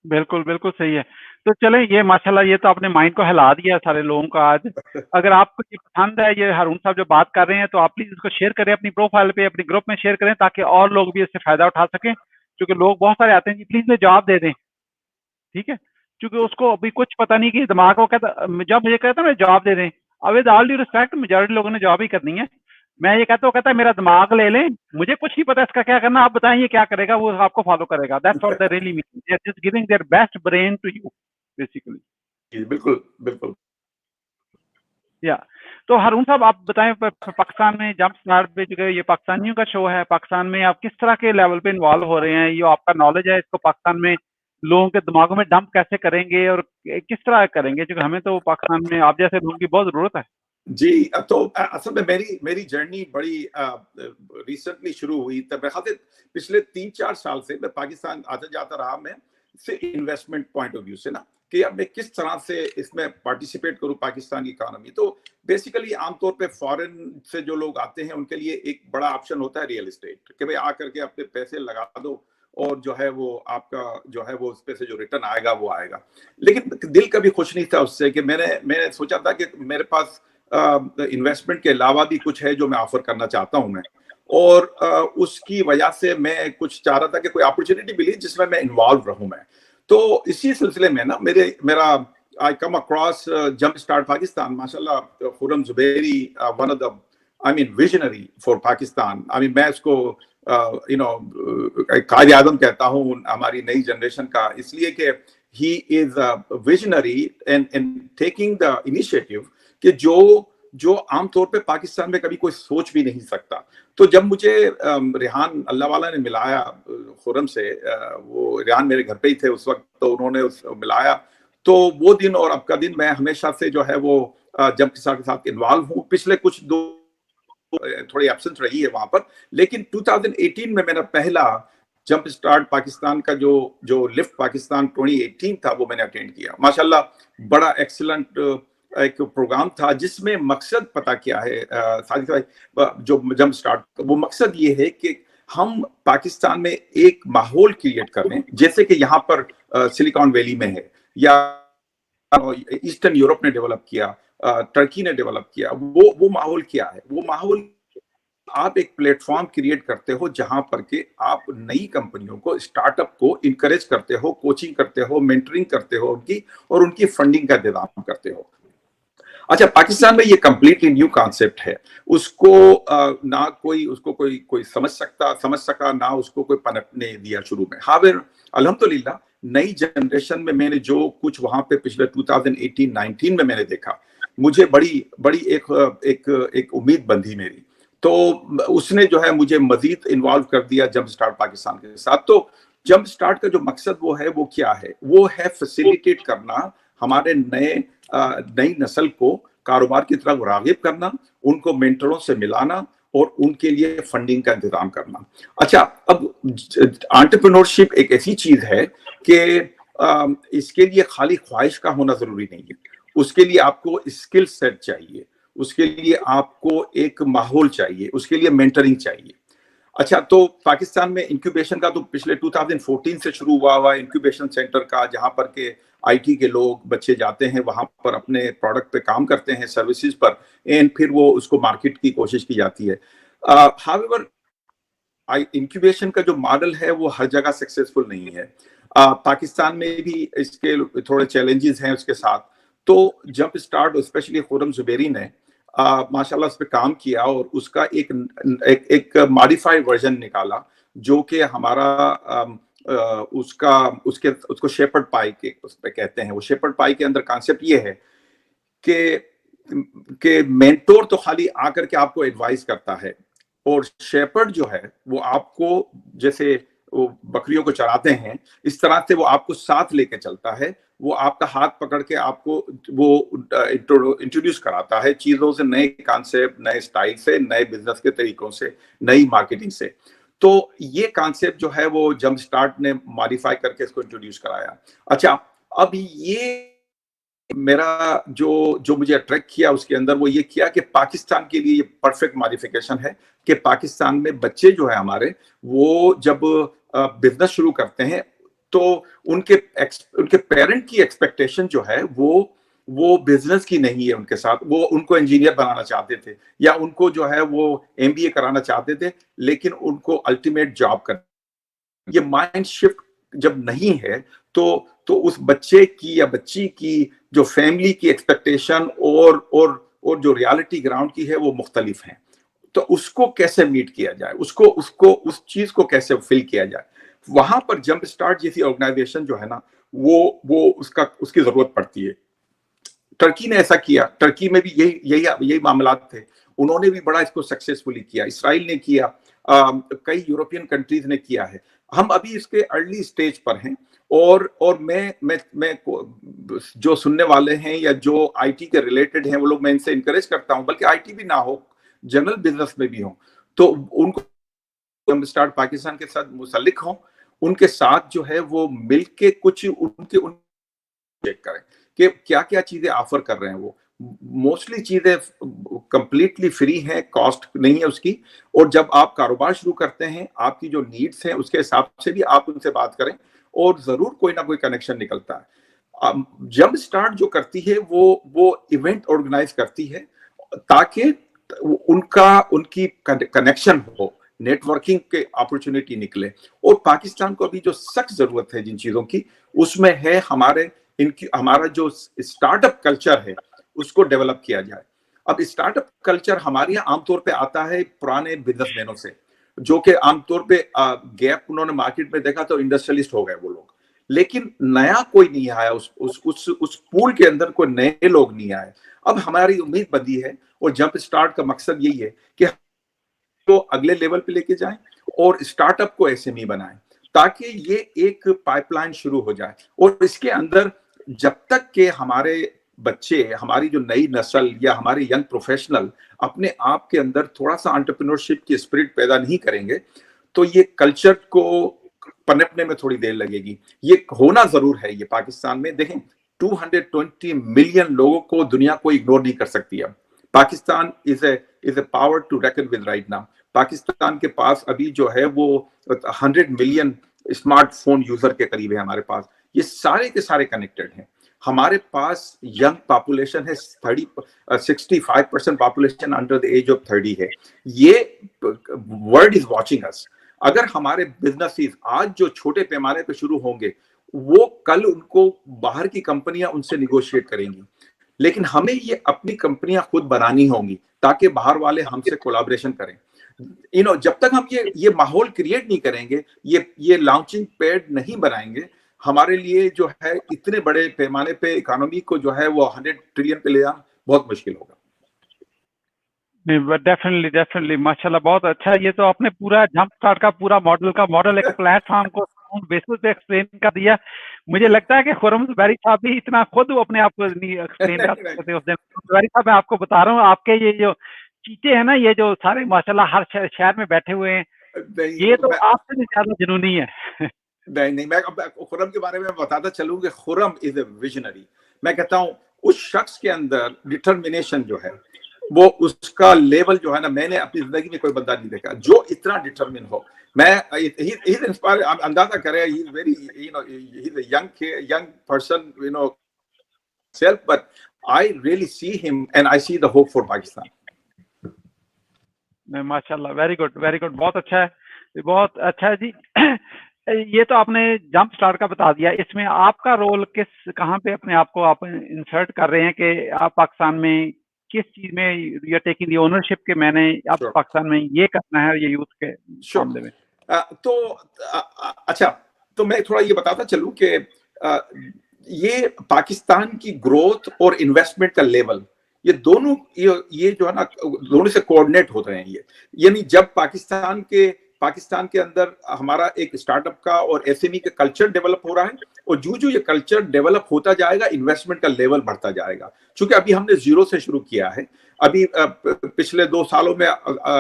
बिल्कुल बिल्कुल सही है। तो चलें, ये माशाल्लाह ये तो आपने माइंड को हिला दिया सारे लोगों का आज। अगर आपको ये पसंद है, ये हारून साहब जो बात कर रहे हैं, तो आप प्लीज इसको शेयर करें अपनी प्रोफाइल पे, अपनी ग्रुप में शेयर करें, ताकि और लोग भी इससे फायदा उठा सकें। क्योंकि लोग बहुत सारे आते हैं जी प्लीज मुझे जवाब दे दें, ठीक है, क्योंकि उसको अभी कुछ पता नहीं कि दिमाग को कहता, जब मुझे कहता है मैं जवाब दे दें, अब with all due respect majority लोगों ने जवाब ही करनी है। मैं ये कहता हूँ, कहता है मेरा दिमाग ले लें, मुझे कुछ नहीं पता इसका क्या करना, आप बताएं ये क्या करेगा, वो आपको फॉलो करेगा। That's what they really mean, they are just giving their best brain to you basically. बिल्कुल बिल्कुल। या तो हारून साहब आप बताएं, पाकिस्तान में जंप स्टार्ट पे जो ये पाकिस्तानियों का शो है, पाकिस्तान में आप किस तरह के लेवल पे इन्वॉल्व हो रहे हैं? ये आपका नॉलेज है, इसको पाकिस्तान में लोगों के दिमागों में डंप कैसे करेंगे और किस तरह करेंगे? क्योंकि हमें तो पाकिस्तान में आप जैसे लोगों की बहुत जरूरत है। जी, तो असल में मेरी जर्नी बड़ी रिसेंटली शुरू हुई। तब पिछले 3-4 साल से मैं पाकिस्तान आता जाता रहा, मैं से इन्वेस्टमेंट पॉइंट ऑफ व्यू से ना, कि अब मैं किस तरह से इसमें पार्टिसिपेट करूं पाकिस्तान की इकोनॉमी। तो बेसिकली आमतौर पे फॉरेन से जो लोग आते हैं, उनके लिए एक बड़ा ऑप्शन होता है रियल एस्टेट, कि भाई आकर के अपने पैसे लगा दो, और जो है वो आपका जो है वो उस पे से जो रिटर्न आएगा वो आएगा। लेकिन दिल कभी खुश नहीं था उससे, कि मैंने सोचा था कि मेरे पास इन्वेस्टमेंट के अलावा भी कुछ है जो मैं ऑफर करना चाहता हूं मैं, और उसकी वजह से मैं कुछ चाह रहा था कि कोई अपॉर्चुनिटी मिली जिसमें मैं इन्वॉल्व रहूं मैं। तो इसी सिलसिले में ना मेरा I come across jump start Pakistan. माशाल्लाह Khurram Zubairi, one of the I mean visionary for Pakistan. I mean मैं इसको कायद आज़म कहता हूँ हमारी नई जनरेशन का, इसलिए कि he is visionary and taking the initiative कि जो आमतौर पे पाकिस्तान में कभी कोई सोच भी नहीं सकता। तो जब मुझे रेहान अल्लाह वाला ने मिलाया खुरम से, वो रेहान मेरे घर पे ही थे उस वक्त, तो उन्होंने मिलाया, तो वो दिन और अब का दिन मैं हमेशा से जो है वो जंप स्टार्ट के साथ इन्वॉल्व हूँ। पिछले कुछ दो थोड़ी एब्सेंस रही है वहां पर, लेकिन 2018 में मेरा पहला जंप स्टार्ट पाकिस्तान का जो लिफ्ट पाकिस्तान 2018 था, वो मैंने अटेंड किया। माशाल्लाह बड़ा एक्सीलेंट एक प्रोग्राम था, जिसमें मकसद पता क्या है साजिद भाई, जो जंप स्टार्ट, वो मकसद ये है कि हम पाकिस्तान में एक माहौल क्रिएट कर रहे हैं, जैसे कि यहाँ पर सिलिकॉन वैली में है, या ईस्टर्न यूरोप ने डेवलप किया, टर्की ने डेवलप किया। वो माहौल क्या है? वो माहौल आप एक प्लेटफॉर्म क्रिएट करते हो जहां पर के आप नई कंपनियों को, स्टार्टअप को इनकरेज करते हो, कोचिंग करते हो, मेंटरिंग करते हो उनकी, और उनकी फंडिंग का इंतजाम करते हो। अच्छा, पाकिस्तान में ये कम्प्लीटली न्यू कॉन्सेप्ट है, उसको ना कोई उसको कोई समझ सका, ना उसको कोई पनपने दिया शुरू में। हावेर अल्हम्दुलिल्लाह नई जनरेशन में मैंने जो कुछ वहां पे पिछले 2018-19 में मैंने देखा, मुझे बड़ी एक उम्मीद बंधी मेरी। तो उसने जो है मुझे मजीद इन्वॉल्व कर दिया जंप स्टार्ट पाकिस्तान के साथ। तो जंप स्टार्ट का जो मकसद वो क्या है, वो है फैसिलिटेट करना हमारे नई नस्ल को कारोबार की तरफ रागिब करना, उनको मेंटरों से मिलाना और उनके लिए फंडिंग का इंतजाम करना। अच्छा, अब एंटरप्रेन्योरशिप एक ऐसी चीज है कि इसके लिए खाली ख्वाहिश का होना जरूरी नहीं है, उसके लिए आपको स्किल सेट चाहिए, उसके लिए आपको एक माहौल चाहिए, उसके लिए मेंटरिंग चाहिए। अच्छा, तो पाकिस्तान में इंक्यूबेशन का तो पिछले 2014 से शुरू हुआ इंक्यूबेशन सेंटर का, जहां पर के आईटी के लोग बच्चे जाते हैं, वहां पर अपने प्रोडक्ट पे काम करते हैं, सर्विसेज पर, एंड फिर वो उसको मार्केट की कोशिश की जाती है। हाउएवर इंक्यूबेशन का जो मॉडल है वो हर जगह सक्सेसफुल नहीं है। पाकिस्तान में भी इसके थोड़े चैलेंजेस हैं उसके साथ। तो jump start specially Khurram Zubairi ने माशाल्लाह उस पर काम किया और उसका एक मॉडिफाइड वर्जन निकाला, जो कि हमारा उसको शेपर्ड पाई के उस पे कहते हैं। वो शेपर्ड पाई के अंदर कॉन्सेप्ट ये है कि मेंटोर तो खाली आकर के आपको एडवाइस करता है, और शेपर्ड जो है वो आपको, जैसे वो बकरियों को चराते हैं, इस तरह से वो आपको साथ लेके चलता है। वो आपका हाथ पकड़ के आपको वो इंट्रोड्यूस कराता है चीजों से, नए कॉन्सेप्ट, नए स्टाइल से, नए बिजनेस के तरीकों से, नई मार्केटिंग से। तो ये कॉन्सेप्ट जो है वो जंप स्टार्ट ने मॉडिफाई करके इसको इंट्रोड्यूस कराया। अच्छा, अब ये मेरा जो मुझे अट्रैक्ट किया उसके अंदर, वो ये किया कि पाकिस्तान के लिए ये परफेक्ट मॉडिफिकेशन है कि पाकिस्तान में बच्चे जो है हमारे, वो जब बिजनेस शुरू करते हैं तो उनके पेरेंट की एक्सपेक्टेशन जो है वो बिजनेस की नहीं है उनके साथ। वो उनको इंजीनियर बनाना चाहते थे, या उनको जो है वो एमबीए कराना चाहते थे, लेकिन उनको अल्टीमेट जॉब कर, ये माइंड शिफ्ट जब नहीं है तो उस बच्चे की या बच्ची की जो फैमिली की एक्सपेक्टेशन और जो रियलिटी ग्राउंड की है वो मुख्तलिफ है। तो उसको कैसे मीट किया जाए, उसको उस चीज को कैसे फिल किया जाए, वहां पर जंप स्टार्ट जैसी ऑर्गेनाइजेशन जो है ना, वो उसकी जरूरत पड़ती है। टर्की ने ऐसा किया, टर्की में भी यही मामलात थे, उन्होंने भी बड़ा इसको सक्सेसफुली किया। इसराइल ने किया, कई यूरोपियन कंट्रीज ने किया है। हम अभी इसके अर्ली स्टेज पर हैं, और मैं जो सुनने वाले हैं या जो आईटी के रिलेटेड हैं वो लोग, मैं इनसे इंकरेज करता हूं, बल्कि आईटी भी ना हो, जनरल बिजनेस में भी हो, तो उनको जंप स्टार्ट पाकिस्तान के साथ मुसल्लिक हो, उनके साथ जो है वो मिलके कुछ उनके चेक करें कि क्या क्या चीजें ऑफर कर रहे हैं। वो मोस्टली चीजें कंप्लीटली फ्री है, कॉस्ट नहीं है उसकी। और जब आप कारोबार शुरू करते हैं, आपकी जो नीड्स हैं उसके हिसाब से भी आप उनसे बात करें, और जरूर कोई ना कोई कनेक्शन निकलता है। जंप स्टार्ट जो करती है वो इवेंट ऑर्गेनाइज करती है ताकि उनकी कनेक्शन हो, नेटवर्किंग के अपॉर्चुनिटी निकले। और पाकिस्तान को अभी जो सख्त जरूरत है जिन चीजों की, उसमें है हमारा जो स्टार्टअप कल्चर है उसको डेवलप किया जाए। अब स्टार्टअप कल्चर हमारे यहाँ आमतौर पे आता है पुराने बिजनेसमैनों से, जो कि आमतौर पे गैप उन्होंने मार्केट में देखा तो इंडस्ट्रियलिस्ट हो गए वो लोग, लेकिन नया कोई नहीं आया उस पूल के अंदर, कोई नए लोग नहीं आए। अब हमारी उम्मीद बंधी है, और जंप स्टार्ट का मकसद यही है कि तो अगले लेवल पे लेके जाएं और स्टार्टअप को एसएमई बनाएं, ताकि ये एक पाइपलाइन शुरू हो जाए। और इसके अंदर जब तक के हमारे बच्चे, हमारी जो नई नस्ल या हमारे यंग प्रोफेशनल अपने आप के अंदर थोड़ा सा एंटरप्रेन्योरशिप की स्पिरिट पैदा नहीं करेंगे, तो ये कल्चर को पनपने में थोड़ी देर लगेगी। ये होना जरूर है। ये पाकिस्तान में देखें, 220 मिलियन लोगों को दुनिया को इग्नोर नहीं कर सकती। अब Pakistan is a power to reckon with right now. Pakistan के पास अभी जो है वो 100 मिलियन स्मार्टफोन यूजर के करीब है हमारे पास। ये सारे के सारे कनेक्टेड हैं। हमारे पास यंग पॉपुलेशन है, 65% population under the age of 30 है। ये वर्ल्ड इज वॉचिंग अस। अगर हमारे बिजनेसेस आज जो छोटे पैमाने पे शुरू होंगे, वो कल उनको बाहर की कंपनियां उनसे निगोशिएट करेंगी। लेकिन हमें ये अपनी कंपनियां खुद बनानी होंगी ताकि बाहर वाले हमसे कोलैबोरेशन करें। जब तक हम ये माहौल क्रिएट नहीं करेंगे, ये लॉन्चिंग पैड नहीं बनाएंगे, हमारे लिए जो है इतने बड़े पैमाने पे इकोनॉमी को जो है वो 100 ट्रिलियन पे ले आना बहुत मुश्किल होगा। नहीं, डेफिनेटली माशाल्लाह, बहुत अच्छा। ये तो आपने पूरा जंप स्टार्ट का पूरा मॉडल एक प्लेटफॉर्म को बेसिस पे एक्सप्लेन कर दिया। मुझे लगता है कि खुरम ज़ुबैरी साहब भी इतना खुद अपने आप को नहीं एक्सप्लेन कर सकते थे उस दिन। ज़ुबैरी साहब, मैं आपको बता रहा हूँ, आपके ये जो चीते हैं ना, ये जो सारे माशाल्लाह हर शहर में बैठे हुए हैं, ये तो आपसे भी ज्यादा जुनूनी है। नहीं, मैं खुरम के बारे में बताता चलूं कि खुरम इज ए विजनरी। मैं कहता हूं उस शख्स के अंदर डिटर्मिनेशन जो है, वो उसका लेवल जो है ना, मैंने अपनी जिंदगी में कोई बंदा नहीं देखा जो इतना डिटर्मिन हो। मैं अंदाजा करें, he is very he is a young person self, but I really see him and I see the hope for Pakistan. माशाल्लाह, वेरी गुड, बहुत अच्छा है, बहुत अच्छा है जी। ये तो आपने जंप स्टार्ट का बता दिया। इसमें आपका रोल कहाँ पे अपने आप को आप इंसर्ट कर रहे हैं कि आप पाकिस्तान में किस चीज में you are taking the ownership के मैंने अब पाकिस्तान में ये करना है ये यूथ के मामले में? तो अच्छा, तो मैं थोड़ा ये बताता चलूं कि ये पाकिस्तान की ग्रोथ और इन्वेस्टमेंट का लेवल, ये दोनों ये जो है ना, दोनों से कोऑर्डिनेट होते हैं। ये यानी जब पाकिस्तान के अंदर हमारा एक स्टार्टअप का और एसएमई का कल्चर डेवलप हो रहा है, और जो ये कल्चर डेवलप होता जाएगा, इन्वेस्टमेंट का लेवल बढ़ता जाएगा। क्योंकि अभी हमने जीरो से शुरू किया है। अभी पिछले 2 सालों में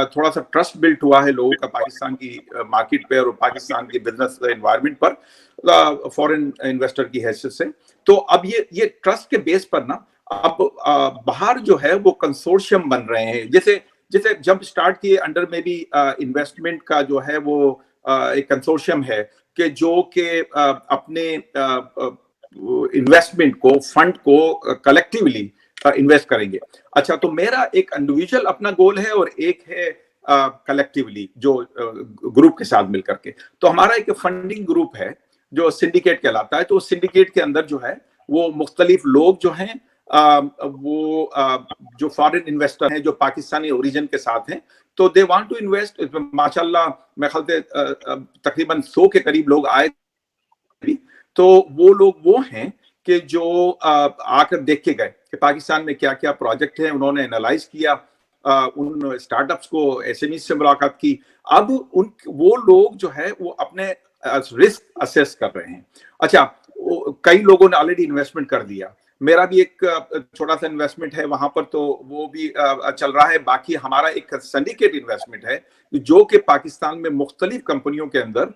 थोड़ा सा ट्रस्ट बिल्ट हुआ है लोगों का पाकिस्तान की मार्केट पे और पाकिस्तान की बिजनेस एनवायरनमेंट पर फॉरेन इन्वेस्टर की हैसियत से। तो अब ये ट्रस्ट के बेस पर ना, अब बाहर जो है वो कंसोर्शियम बन रहे हैं। जैसे जब स्टार्ट किए अंडर में भी इन्वेस्टमेंट का जो है वो एक कंसोर्शियम है कि जो कि अपने इन्वेस्टमेंट को, फंड को कलेक्टिवली इन्वेस्ट करेंगे। अच्छा, तो मेरा एक इंडिविजुअल अपना गोल है और एक है कलेक्टिवली जो ग्रुप के साथ मिलकर के। तो हमारा एक फंडिंग ग्रुप है जो सिंडिकेट कहलाता है। तो सिंडिकेट के अंदर जो है वो मुख्तलिफ लोग जो हैं, वो जो फॉरेन इन्वेस्टर हैं जो पाकिस्तानी ओरिजिन के साथ हैं, तो दे वांट टू इन्वेस्ट। माशाल्लाह मैं ख्याल से तकरीबन 100 के करीब लोग आए। तो वो लोग वो हैं कि जो आकर देख के गए कि पाकिस्तान में क्या क्या प्रोजेक्ट है, उन्होंने एनालाइज किया, उन स्टार्टअप्स को, एसएमई से मुलाकात की। अब वो लोग जो है वो अपने रिस्क असेस कर रहे हैं। अच्छा, कई लोगों ने ऑलरेडी इन्वेस्टमेंट कर दिया। मेरा भी एक छोटा सा इन्वेस्टमेंट है वहां पर, तो वो भी चल रहा है। बाकी हमारा एक सिंडिकेट इन्वेस्टमेंट है जो कि पाकिस्तान में मुख्तलिफ कंपनियों के अंदर,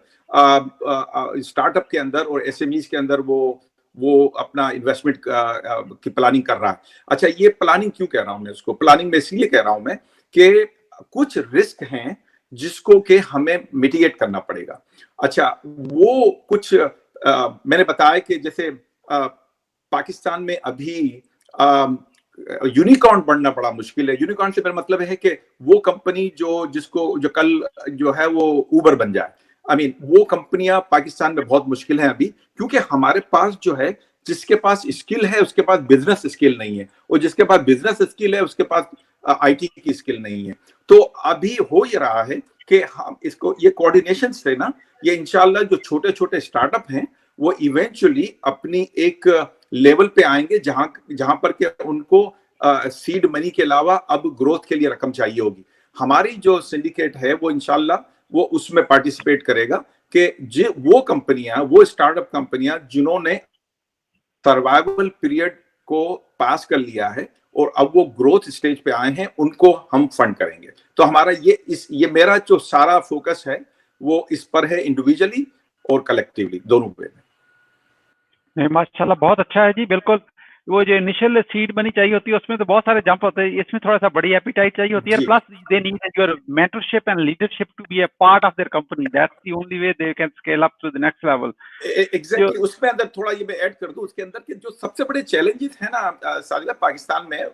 स्टार्टअप के अंदर और एसएमईज के अंदर वो अपना इन्वेस्टमेंट की प्लानिंग कर रहा है। अच्छा, ये प्लानिंग क्यों कह रहा हूं मैं इसको? प्लानिंग में इसलिए कह रहा हूं मैं कि कुछ रिस्क हैं जिसको कि हमें मिटिगेट करना पड़ेगा। अच्छा, वो कुछ मैंने बताया कि जैसे पाकिस्तान में अभी यूनिकॉर्न बनना बड़ा मुश्किल है। यूनिकॉर्न से मेरा मतलब है कि वो कंपनी जो कल जो है वो उबर बन जाए। वो कंपनियां पाकिस्तान में बहुत मुश्किल है अभी, क्योंकि हमारे पास जो है, जिसके पास स्किल है उसके पास बिजनेस स्किल नहीं है, और जिसके पास बिजनेस स्किल है उसके पास आईटी की स्किल नहीं है। तो अभी हो ये रहा है कि हम इसको, ये कोऑर्डिनेशन से ना, ये इंशाल्लाह जो छोटे छोटे स्टार्टअप हैं वो इवेंचुअली अपनी एक लेवल पे आएंगे जहां पर के उनको सीड मनी के अलावा अब ग्रोथ के लिए रकम चाहिए होगी। हमारी जो सिंडिकेट है वो इंशाल्लाह वो उसमें पार्टिसिपेट करेगा कि वो कंपनियां, वो स्टार्टअप कंपनियां जिन्होंने सर्वाइवल पीरियड को पास कर लिया है और अब वो ग्रोथ स्टेज पे आए हैं, उनको हम फंड करेंगे। तो हमारा ये मेरा जो सारा फोकस है वो इस पर है, इंडिविजुअली और कलेक्टिवली, दोनों पे। माशाल्लाह, बहुत अच्छा है जी। बिल्कुल, वो जो इनिशियल सीड मनी चाहिए होती है उसमें तो बहुत सारे जंप होते हैं, इसमें थोड़ा सा बड़ी एपिटाइट चाहिए होती है। Plus they need your mentorship and leadership to be a part of their company. That's the only way they can scale up to the next level. Exactly. उसमें अंदर थोड़ा ये मैं ऐड कर दूं उसके अंदर कि जो सबसे बड़े चैलेंजेस है ना साजिदा पाकिस्तान में,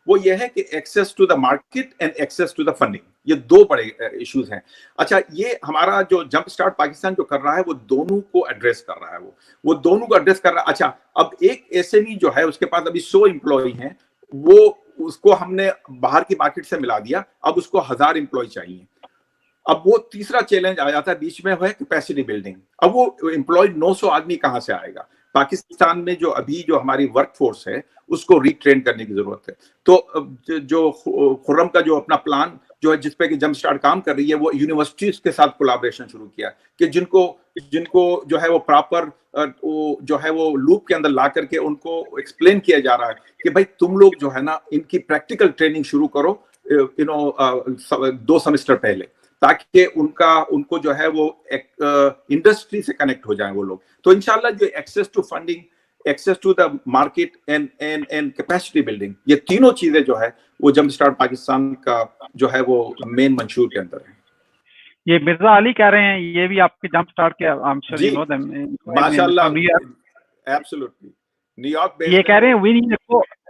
वो ये है कि access to the market and access to the funding, یہ دو بڑے ایشوز ہیں. اچھا یہ ہمارا جو جمپ اسٹارٹ پاکستان جو کر رہا ہے وہ دونوں کو ایڈریس کر رہا ہے, وہ دونوں کو ایڈریس کر رہا ہے. اچھا اب ایک ایس ایم ای جو ہے اس کے پاس ابھی 100 امپلائی ہیں, وہ اس کو ہم نے باہر کی مارکیٹ سے ملا دیا, اب اس کو 1000 امپلائی چاہیے. اب وہ تیسرا چیلنج آ جاتا ہے بیچ میں, ہے کیپیسٹی بلڈنگ. اب وہ امپلائی 900 آدمی کہاں سے آئے گا؟ پاکستان میں جو ابھی جو ہماری ورک فورس ہے اس کو ری ٹرین کرنے کی ضرورت ہے. تو جو خرم کا جو اپنا پلان جو ہے جس پہ کہ جمپ اسٹارٹ کام کر رہی ہے, وہ یونیورسٹیز کے ساتھ کولیبریشن شروع کیا کہ جن کو جو ہے وہ پراپر جو ہے وہ لوپ کے اندر لا کر کے ان کو ایکسپلین کیا جا رہا ہے کہ بھائی تم لوگ جو ہے نا ان کی پریکٹیکل ٹریننگ شروع کرو 2 سیمسٹر پہلے, تاکہ ان کو جو ہے وہ انڈسٹری سے کنیکٹ ہو جائیں وہ لوگ. تو انشاءاللہ جو access to funding, access to the market and capacity building, یہ تینوں چیزیں جو ہے وہ جمپ اسٹارٹ پاکستان کا جو ہے وہ مین منشور کے اندر ہے. یہ مرزا علی کہہ رہے ہیں, یہ بھی آپ کے جمپ اسٹارٹ کے جی ماشاءاللہ ایبسولوٹلی نیو یارک بیسڈ. یہ کہہ رہے ہیں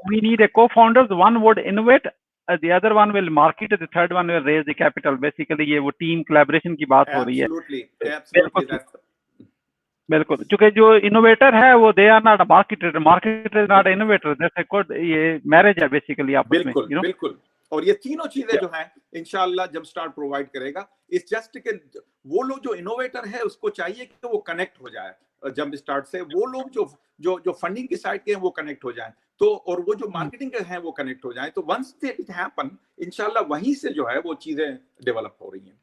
we need a co-founders, one would innovate, the other one will market, the third one will raise the capital. Basically یہ وہ ٹیم collaboration کی بات ہو رہی ہے. بالکل, چونکہ جو انوویٹر ہے وہ they are not a marketer, marketer is not an innovator. That's a good یہ میرج ہے بیسیکلی آپس میں. بالکل. اور یہ تینوں چیزیں جو ہیں انشاءاللہ جمپ اسٹارٹ پرووائڈ کرے گا. اس جسٹ کہ وہ لوگ جو انوویٹر ہے اس کو چاہیے کہ وہ کنیکٹ ہو جائے جمپ اسٹارٹ سے, وہ لوگ جو فنڈنگ کی سائڈ کے ہیں وہ کنیکٹ ہو جائیں, تو اور وہ جو مارکیٹنگ کے ہیں وہ کنیکٹ ہو جائیں. تو ونس اٹ ہیپن انشاءاللہ وہیں سے جو ہے وہ چیزیں ڈیولپ ہو رہی ہیں.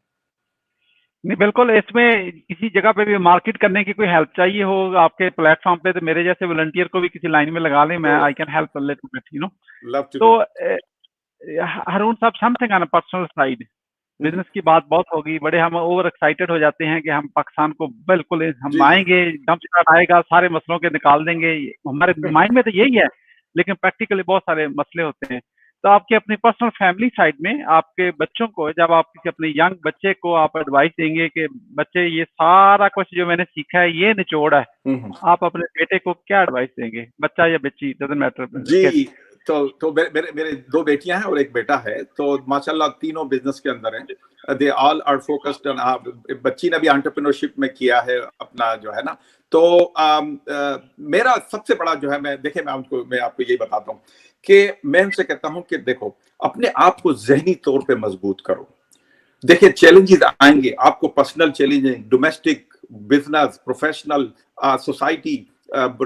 نہیں بالکل, اس میں کسی جگہ پہ بھی مارکیٹ کرنے کی کوئی ہیلپ چاہیے ہو آپ کے پلیٹ فارم پہ, تو میرے جیسے والنٹیئر کو بھی کسی لائن میں لگا لیں, میں I can help little bit تو ہارون صاحب, some thing on a personal side, business کی بات بہت ہوگی, بڑے ہم اوور ایکسائٹیڈ ہو جاتے ہیں کہ ہم پاکستان کو بالکل ہم آئیں گے, جمپ اسٹارٹ آئے گا, سارے مسئلوں کے نکال دیں گے. ہمارے مائنڈ میں تو یہی ہے, لیکن پریکٹیکلی بہت سارے مسئلے ہوتے ہیں. تو آپ کے اپنی پرسنل فیملی سائڈ میں آپ کے بچوں کو, جب آپ کسی اپنے ینگ بچے کو آپ ایڈوائس دیں گے کہ بچے یہ سارا کچھ جو میں نے سیکھا ہے یہ نچوڑ ہے, آپ اپنے بیٹے کو کیا ایڈوائس دیں گے, بچہ یا بچی ڈزنٹ میٹر؟ جی تو میرے 2 بیٹیاں ہیں اور 1 بیٹا ہے, تو ماشاءاللہ تینوں بزنس کے اندر ہیں. they all are focused on, بچی نے بھی انٹرپرینورشپ میں کیا ہے اپنا جو ہے نا. تو میرا سب سے بڑا جو ہے میں آپ کو یہی بتاتا ہوں کہ میں ان سے کہتا ہوں کہ دیکھو اپنے آپ کو ذہنی طور پہ مضبوط کرو. دیکھیں چیلنجز آئیں گے آپ کو, personal challenge, domestic, business, professional, society,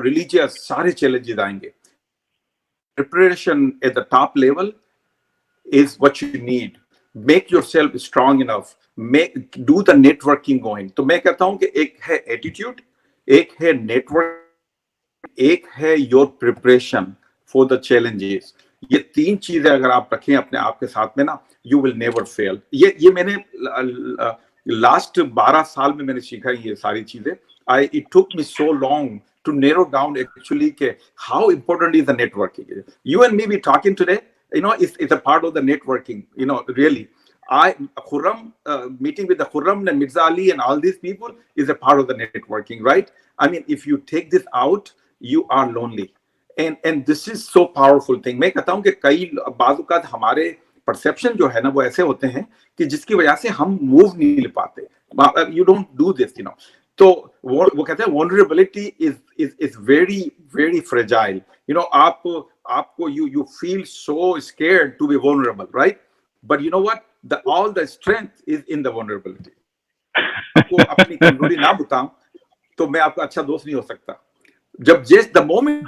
religious, سارے چیلنجز آئیں گے. Preparation at the top level is what you need. Make yourself strong enough. Do the networking going. تو میں کہتا ہوں کہ ایک ہے ایٹیٹیوڈ, ایک ہے نیٹورک, ایک ہے your preparation for the challenges. یہ 3 چیزیں اگر آپ رکھیں اپنے آپ کے ساتھ میں نا, you will never fail. یہ میں نے لاسٹ 12 سال میں نے سیکھا یہ ساری چیزیں. It took me so long to narrow down actually how important is the networking. You and me be talking today, it's a part of the networking, really. Khurram, meeting with the Khurram and Mirza Ali and all these people is a part of the networking, right? I mean, if you take this out, you are lonely. And this is so powerful thing. میں کہتا ہوں کہ کئی بعض اوقات ہمارے perception جو ہے نا وہ ایسے ہوتے ہیں کہ جس کی وجہ سے ہم موو نہیں لے پاتے. You don't do this, تو وہ کہتے ہیں vulnerability is very very fragile. آپ کو you feel so scared to be vulnerable, right? But you know what? All the strength is in the vulnerability. آپ کو اپنی کمزوری نہ بتاؤں تو میں آپ کا اچھا دوست نہیں ہو سکتا. جب the moment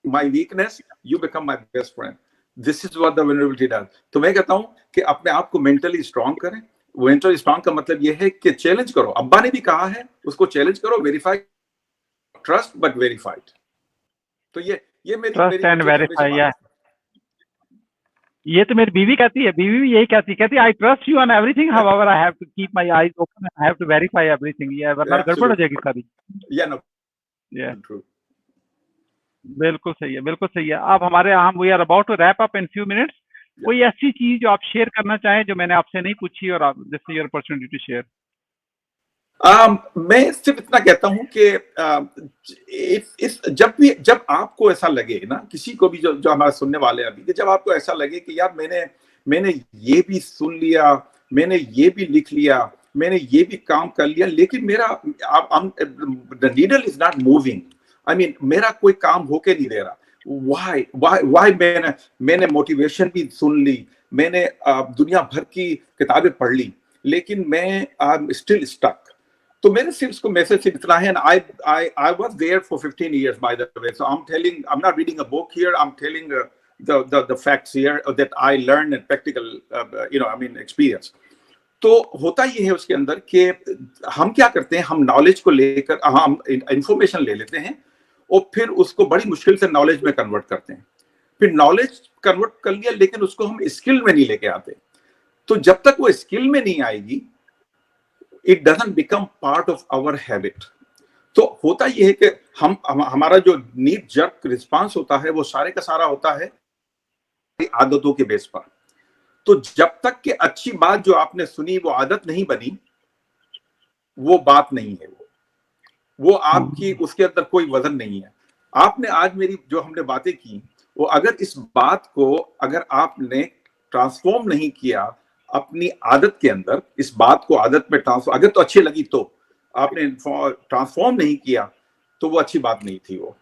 my weakness, you become my best friend. This is what the vulnerability does. تو میں کہتا ہوں کہ اپنے آپ کو mentally strong کریں. مینٹل اسٹرانگ کا مطلب یہ ہے کہ چیلنج کرو. ابا نے بھی کہا ہے اس کو چیلنج کرو, ویریفائی, ٹرسٹ بٹ ویریفائڈ. تو یہ میری یہ تو میری بیوی کہتی ہے, بیوی بھی یہی کہتی I trust you on everything, however I have to keep my eyes open, I have to verify everything. ورنہ گڑبڑ ہو جائے گی ساری. بالکل صحیح ہے, بالکل صحیح ہے. اب ہمارے we are about to wrap up in few minutes. کوئی ایسی چیز جو آپ شیئر کرنا چاہیں جو میں نے آپ سے نہیں پوچھی اور آپ جس سے یور اپرچونٹی ٹو شیئر؟ میں صرف اتنا کہتا ہوں کہ جب آپ کو ایسا لگے نا, کسی کو بھی جو ہمارے سننے والے ابھی, کہ جب آپ کو ایسا لگے کہ یار میں نے یہ بھی سن لیا मैंने ये भी लिख लिया, मैंने ये भी काम कर लिया, लेकिन मेरा the needle is not moving. I mean, मेरा कोई काम होके नहीं दे रहा. Why? मैंने मोटिवेशन भी सुन ली, मैंने दुनिया भर की किताबें पढ़ ली, लेकिन मैं स्टिल स्टक. तो मेरे सिर्फ उसको मैसेज इतना है, I was there for 15 years by the way, so I'm not reading a book here, I'm telling the facts here that I learned in practical experience. तो होता ये है उसके अंदर कि हम क्या करते हैं, हम नॉलेज को लेकर हम इंफॉर्मेशन ले लेते हैं और फिर उसको बड़ी मुश्किल से नॉलेज में कन्वर्ट करते हैं, फिर नॉलेज कन्वर्ट कर लिया लेकिन उसको हम स्किल में नहीं लेके आते. तो जब तक वो स्किल में नहीं आएगी, it doesn't become part of our habit. तो होता ये है कि हमारा जो नीड जर्क रिस्पांस होता है वो सारे का सारा होता है आदतों के बेस पर. तो जब तक कि अच्छी बात जो आपने सुनी वो आदत नहीं बनी, वो बात नहीं है, वो आपकी उसके अंदर कोई वजन नहीं है. आपने आज मेरी जो हमने बातें की, वो अगर इस बात को अगर आपने ट्रांसफॉर्म नहीं किया अपनी आदत के अंदर, इस बात को आदत में ट्रांसफॉर्म, अगर तो अच्छी लगी तो आपने ट्रांसफॉर्म नहीं किया तो वो अच्छी बात नहीं थी. वो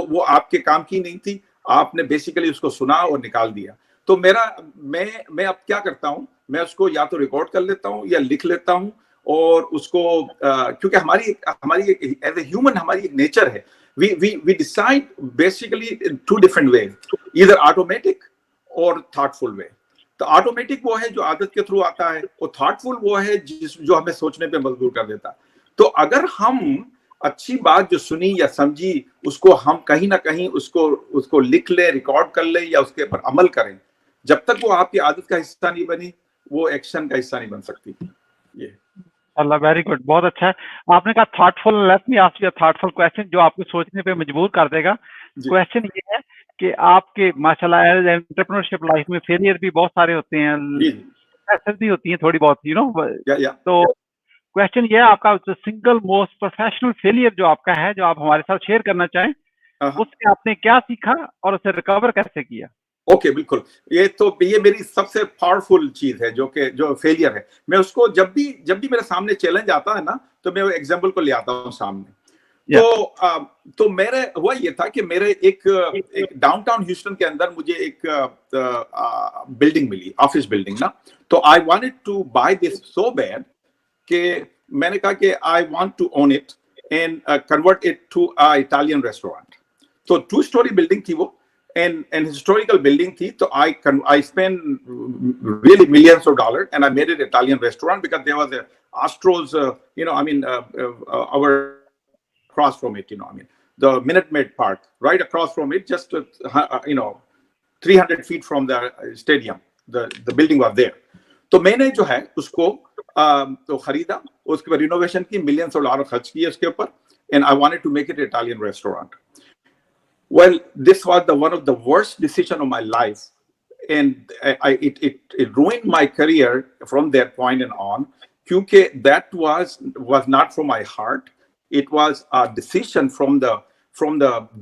वो आपके काम की नहीं थी, आपने बेसिकली उसको सुना और निकाल दिया. तो मैं अब क्या करता हूं, मैं उसको या तो रिकॉर्ड कर लेता हूं या लिख लेता हूं, और उसको क्योंकि हमारी एज ए ह्यूमन हमारी एक नेचर है, we decide basically in two different ways, either automatic or thoughtful way. तो ऑटोमेटिक वो है जो आदत के थ्रू आता है, और थॉटफुल वो है जो हमें सोचने पे मजबूर कर देता है. तो अगर हम अच्छी बात जो सुनी या समझी उसको हम कहीं ना कहीं उसको लिख ले, रिकॉर्ड कर ले या उसके ऊपर अमल करें, जब तक वो आपकी आदत का हिस्सा नहीं बनी, वो एक्शन का हिस्सा नहीं बन सकती. ये अल्लाह, वेरी गुड, बहुत अच्छा है. आपने कहा thoughtful. Let me ask you a thoughtful question जो आपको सोचने पे मजबूर कर देगा. क्वेश्चन ये है कि आपके माशाल्लाह एंटरप्रेन्योरशिप लाइफ में फेलियर भी बहुत सारे होते हैं, सक्सेस भी होती हैं थोड़ी बहुत, तो क्वेश्चन ये है, आपका सिंगल मोस्ट प्रोफेशनल फेलियर जो आपका है, जो आप हमारे साथ शेयर करना चाहें, उससे आपने क्या सीखा और उसे रिकवर कैसे किया? ओके, बिल्कुल. ये मेरी सबसे पावरफुल चीज है जो फेलियर है. मैं उसको जब भी मेरे सामने चैलेंज आता है ना, तो मैं वो एग्जांपल को ले आता हूँ सामने. तो मेरे हुआ ये था कि मेरे एक डाउनटाउन ह्यूस्टन के अंदर मुझे एक बिल्डिंग मिली, ऑफिस बिल्डिंग ना. तो I wanted to buy this so bad कि मैंने कहा कि I want to own it and convert it to a Italian restaurant. तो 2-story बिल्डिंग थी वो, and historical building थी. तो I spent really millions of dollars and I made it Italian restaurant because there was a Astro's our across from it, the Minute Maid Park right across from it, just 300 feet from the stadium, the building was there. तो मैंने जो है उसको तो खरीदा, उसके बाद renovation की, millions of dollars खर्च किए उसके ऊपर, and I wanted to make it Italian restaurant. Well, this was one of the worst decisions of my life, and it ruined my career from that point and on. Because that was not from my heart. It was a decision from the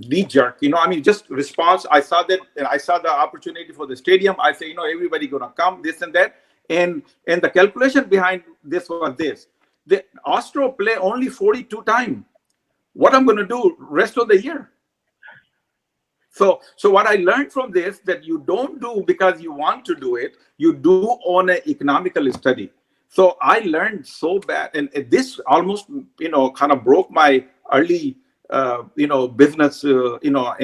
knee jerk. Just response. I saw that, and I saw the opportunity for the stadium. I say, everybody gonna come, this and that, and the calculation behind this was this: the Astro play only 42 times. What I'm gonna do rest of the year? So what I learned from this, that you don't do because you want to do it, you do on an economical study. So I learned so bad, and this almost kind of broke my early business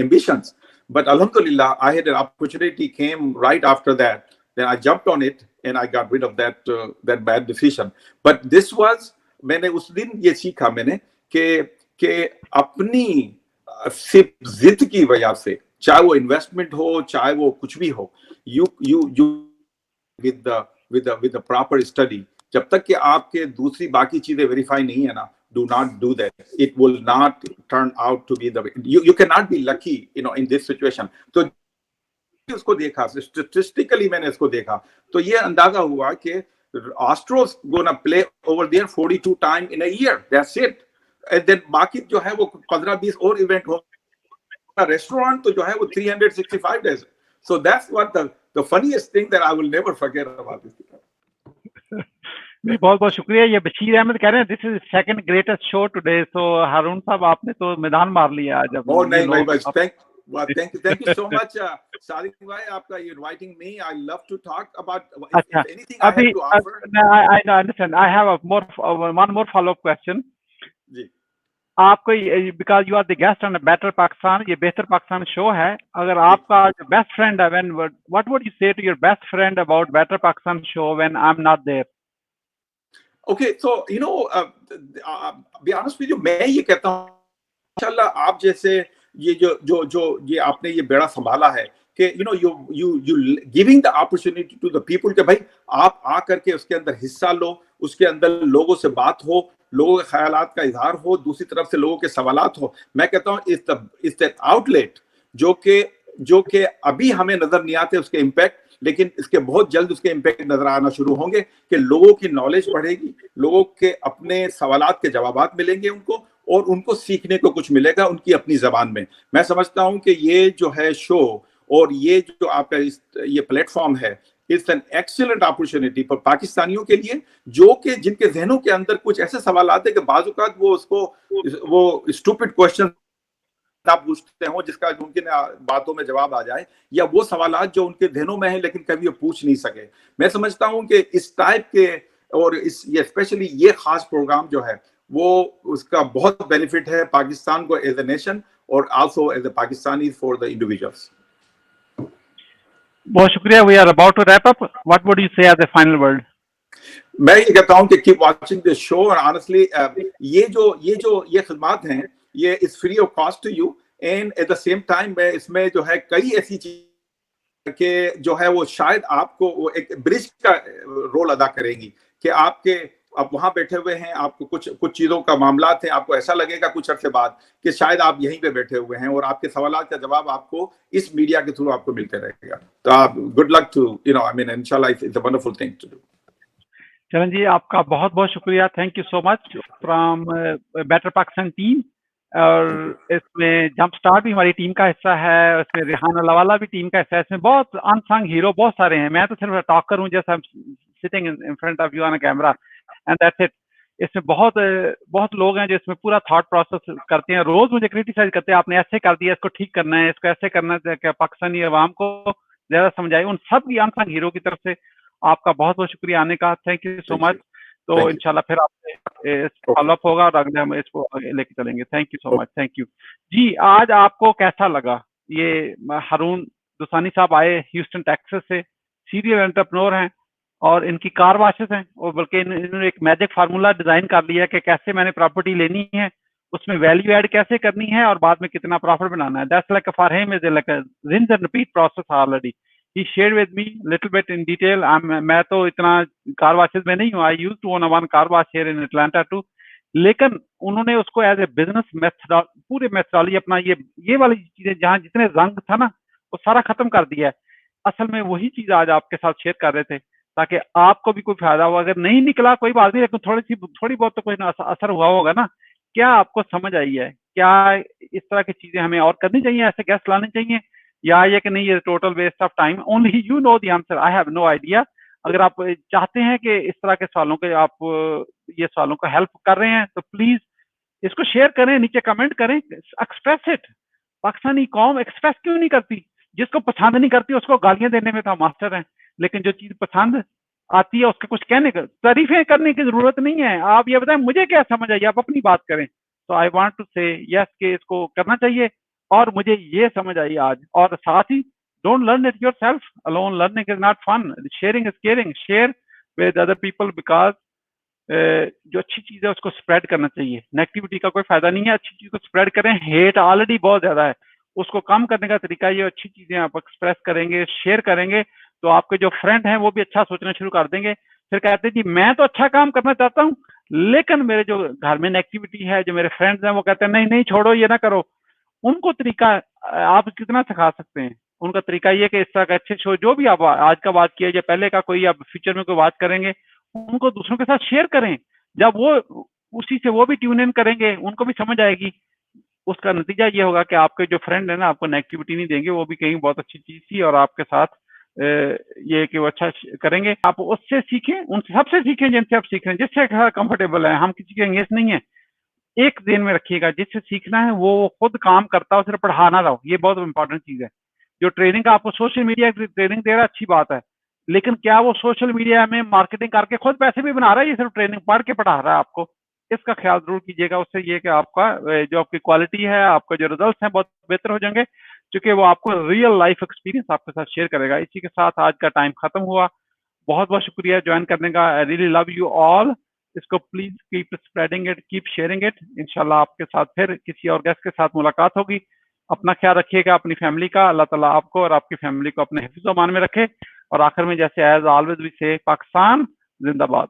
ambitions. But alhamdulillah, I had an opportunity came right after that. Then I jumped on it and I got rid of that bad decision. But this was, मैंने उस दिन ये सीखा मैंने कि अपनी सिर्फ जिद की वजह से, चाहे वो इन्वेस्टमेंट हो, चाहे वो कुछ भी हो, you with the proper study, जब तक कि आपके दूसरी बाकी चीजें वेरीफाई नहीं है ना, do not do that. It will not turn out to be the way. You cannot be lucky, in this situation. तो उसको देखा, statistically मैंने इसको देखा, तो ये अंदाजा हुआ कि Astros gonna play over there 42 times in a year. That's it. And then बाकी जो है वो 15-20 और इवेंट हो, रेस्टोरेंट तो जो है वो 365 days. So that's what the funniest thing that I will never forget about this. जी बहुत बहुत शुक्रिया। ये बशीर अहमद कह रहे हैं this is second greatest show today. So Haroon साहब आपने तो मैदान मार लिया आज। अब Oh, ये नहीं भाई लोग बस thank you so much, Sadiq bhai, आपका you inviting me. I love to talk about अच्छा, if anything I अभी have to offer. I understand. I have a more one more follow up question. जी आपको because you are the guest on better Pakistan, ये बेहतर Pakistan show है, अगर जी आपका जो बेस्ट फ्रेंड है when what would you say to your best friend about better Pakistan show when I am not there? Okay, so be honest with you, मैं ये कहता हूँ माशाल्लाह आप जैसे ये जो ये आपने ये बेड़ा संभाला है कि you giving the opportunity to the people के भाई आप आ करके उसके अंदर हिस्सा लो, उसके अंदर लोगों से बात हो, लोगों के ख्यालात का इजहार हो, दूसरी तरफ से लोगों के सवालात हो। मैं कहता हूँ इस द आउटलेट जो कि अभी हमें नजर नहीं आते उसके इम्पैक्ट, लेकिन इसके बहुत जल्द उसके इम्पैक्ट नजर आना शुरू होंगे कि लोगों की नॉलेज बढ़ेगी, लोगों के अपने सवालात के जवाबात मिलेंगे उनको, और उनको सीखने को कुछ मिलेगा उनकी अपनी जबान में। मैं समझता हूं कि ये जो है शो और ये जो आपका ये प्लेटफॉर्म है, it's an excellent opportunity for पाकिस्तानियों के लिए जो कि जिनके जहनों के अंदर कुछ ऐसे सवाल आते हैं कि बाजुकात वो स्टूपिड क्वेश्चन आप पूछते हो जिसका उनकी बातों में जवाब आ जाए, या वो सवालात जो उनके ध्यानों में है लेकिन कभी वो पूछ नहीं सके। मैं समझता हूं कि इस टाइप के और ये स्पेशली ये खास प्रोग्राम जो है वो उसका बहुत बेनिफिट है पाकिस्तान को एज ए नेशन और also as a Pakistani for the individuals. बहुत शुक्रिया। We are about to wrap up. What would you say as a final word? मैं ये कहता हूं कि कीप वाचिंग दिस शो, और ऑनेस्टली ये खिदमत हैं ये is free of cost to you, and at the same time मैं इसमें जो है कई ऐसी चीजें के जो है वो शायद आपको वो एक ब्रिज का रोल अदा करेंगी कि आप वहां बैठे हुए हैं, आपको कुछ चीजों का मामला है, आपको ऐसा लगेगा कुछ अर्से बाद कि शायद आप यहीं पे बैठे हुए हैं और आपके सवालात का जवाब आपको इस मीडिया के थ्रू आपको मिलते रहेगा। तो आप good luck to I mean इंशाल्लाह it's a wonderful thing to do. Charan ji आपका बहुत बहुत शुक्रिया। Thank you so much from better Pakistan team. और इसमें जंप स्टार्ट भी हमारी टीम का हिस्सा है, इसमें रिहान अलावाला भी टीम का हिस्सा है। इसमें बहुत अनसंग हीरो बहुत सारे हैं। मैं तो सिर्फ टॉकर हूँ, जैसे sitting in front of you on a camera and that's it. इसमें बहुत लोग हैं जो इसमें पूरा थॉट प्रोसेस करते हैं, रोज मुझे क्रिटिसाइज करते हैं आपने ऐसे कर दिया, इसको ठीक करना है, इसको ऐसे करना है, क्या पाकिस्तानी अवाम को ज्यादा समझाए। उन सब की अनसंग हीरो की तरफ से आपका बहुत बहुत शुक्रिया आने का। Thank you so much. तो इंशाल्लाह फिर आपसे फॉलो अप होगा और अगले हम इसको आगे लेके चलेंगे। Thank you so much. Thank you ji. आज आपको कैसा लगा? ये हारून दुसानी साहब आए ह्यूस्टन टेक्सास से, सीरियल एंटरप्रेन्योर हैं और इनकी कार वॉशेस हैं, और बल्कि इन्होंने एक मैजिक फार्मूला डिजाइन कर लिया कि कैसे मैंने प्रॉपर्टी लेनी है, उसमें वैल्यू ऐड कैसे करनी है और बाद में कितना प्रॉफिट बनाना है। That's like for him is like a rinse and repeat process already. He shared with me little bit in detail. मैं तो इतना कार वॉशेस में नहीं हूँ। I used to own one car wash here in Atlanta too. लेकिन उन्होंने उसको as a business method पूरे मेथडोलॉजी अपना ये वाली चीजें जहाँ जितने रंग था ना वो सारा खत्म कर दिया है। असल में वही चीज आज आपके साथ शेयर कर रहे थे ताकि आपको भी कोई फायदा हो। अगर नहीं निकला कोई बात नहीं, लेकिन थोड़ी बहुत तो कोई असर हुआ होगा ना। क्या आपको समझ आई है? क्या इस तरह की चीजें हमें और करनी चाहिए, ऐसे गेस्ट लाने चाहिए, या ये कि नहीं ये total waste of time? Only you know the answer, I have no idea. अगर आप चाहते हैं कि इस तरह के सवालों के आप ये सवालों को हेल्प कर रहे हैं तो प्लीज इसको शेयर करें, नीचे कमेंट करें, एक्सप्रेस इट। पाकिस्तानी कौम एक्सप्रेस क्यों नहीं करती? जिसको पसंद नहीं करती उसको गालियां देने में तो मास्टर हैं, लेकिन जो चीज पसंद आती है उसके कुछ कहने का तारीफें करने की जरूरत नहीं है। आप ये बताएं मुझे क्या समझ आई, आप अपनी बात करें। तो आई वांट टू से यस कि इसको करना चाहिए, और मुझे ये समझ आई आज। और साथ ही don't learn it yourself alone, learning is not fun, sharing is caring. Share with other people because जो अच्छी चीज है उसको स्प्रेड करना चाहिए। नेगेटिविटी का कोई फायदा नहीं है, अच्छी चीज को स्प्रेड करें। हेट ऑलरेडी बहुत ज्यादा है, उसको कम करने का तरीका ये अच्छी चीजें आप एक्सप्रेस करेंगे, शेयर करेंगे, तो आपके जो फ्रेंड हैं वो भी अच्छा सोचना शुरू कर देंगे। फिर कहते हैं जी मैं तो अच्छा काम करना चाहता हूँ, लेकिन मेरे जो घर में नेगेटिविटी है, जो मेरे फ्रेंड्स हैं वो कहते हैं नहीं नहीं छोड़ो ये ना करो। उनको तरीका आप कितना सिखा सकते हैं? उनका तरीका ये कि इस तरह का अच्छे शो जो भी आप आज का बात किया या पहले का कोई आप फ्यूचर में कोई बात करेंगे, उनको दूसरों के साथ शेयर करें। जब वो उसी से वो भी ट्यून इन करेंगे, उनको भी समझ आएगी। उसका नतीजा ये होगा कि आपके जो फ्रेंड है ना आपको नेगेटिविटी नहीं देंगे, वो भी कहीं बहुत अच्छी चीज थी और आपके साथ یہ کہ وہ اچھا کریں گے. آپ اس سے سیکھیں, ان سب سے سیکھیں جن سے آپ سیکھ رہے ہیں, جس سے کمفرٹیبل ہے. ہم کسی کے انگیز نہیں ہیں. ایک دن میں رکھیے گا, جس سے سیکھنا ہے وہ خود کام کرتا ہو, صرف پڑھانا رہو. یہ بہت امپورٹنٹ چیز ہے. جو ٹریننگ کا آپ کو سوشل میڈیا کی ٹریننگ دے رہا ہے, اچھی بات ہے, لیکن کیا وہ سوشل میڈیا میں مارکیٹنگ کر کے خود پیسے بھی بنا رہا ہے, یہ صرف ٹریننگ پڑھ کے پڑھا رہا ہے آپ کو؟ اس کا خیال ضرور کیجیے گا. اس سے یہ کہ آپ کا جو آپ کی کوالٹی ہے, آپ کا جو ریزلٹس ہیں, بہت بہتر ہو جائیں گے, کیونکہ وہ آپ کو ریئل لائف ایکسپیرینس آپ کے ساتھ شیئر کرے گا. اسی کے ساتھ آج کا ٹائم ختم ہوا. بہت بہت شکریہ جوائن کرنے کا. I really love you all. اس کو please keep spreading it, keep sharing it. انشاءاللہ آپ کے ساتھ پھر کسی اور گیسٹ کے ساتھ ملاقات ہوگی. اپنا خیال رکھیے گا, اپنی فیملی کا. اللہ تعالیٰ آپ کو اور آپ کی فیملی کو اپنے حفظ و امان میں رکھے. اور آخر میں جیسے ایز آلویز وی سے, پاکستان زندہ باد.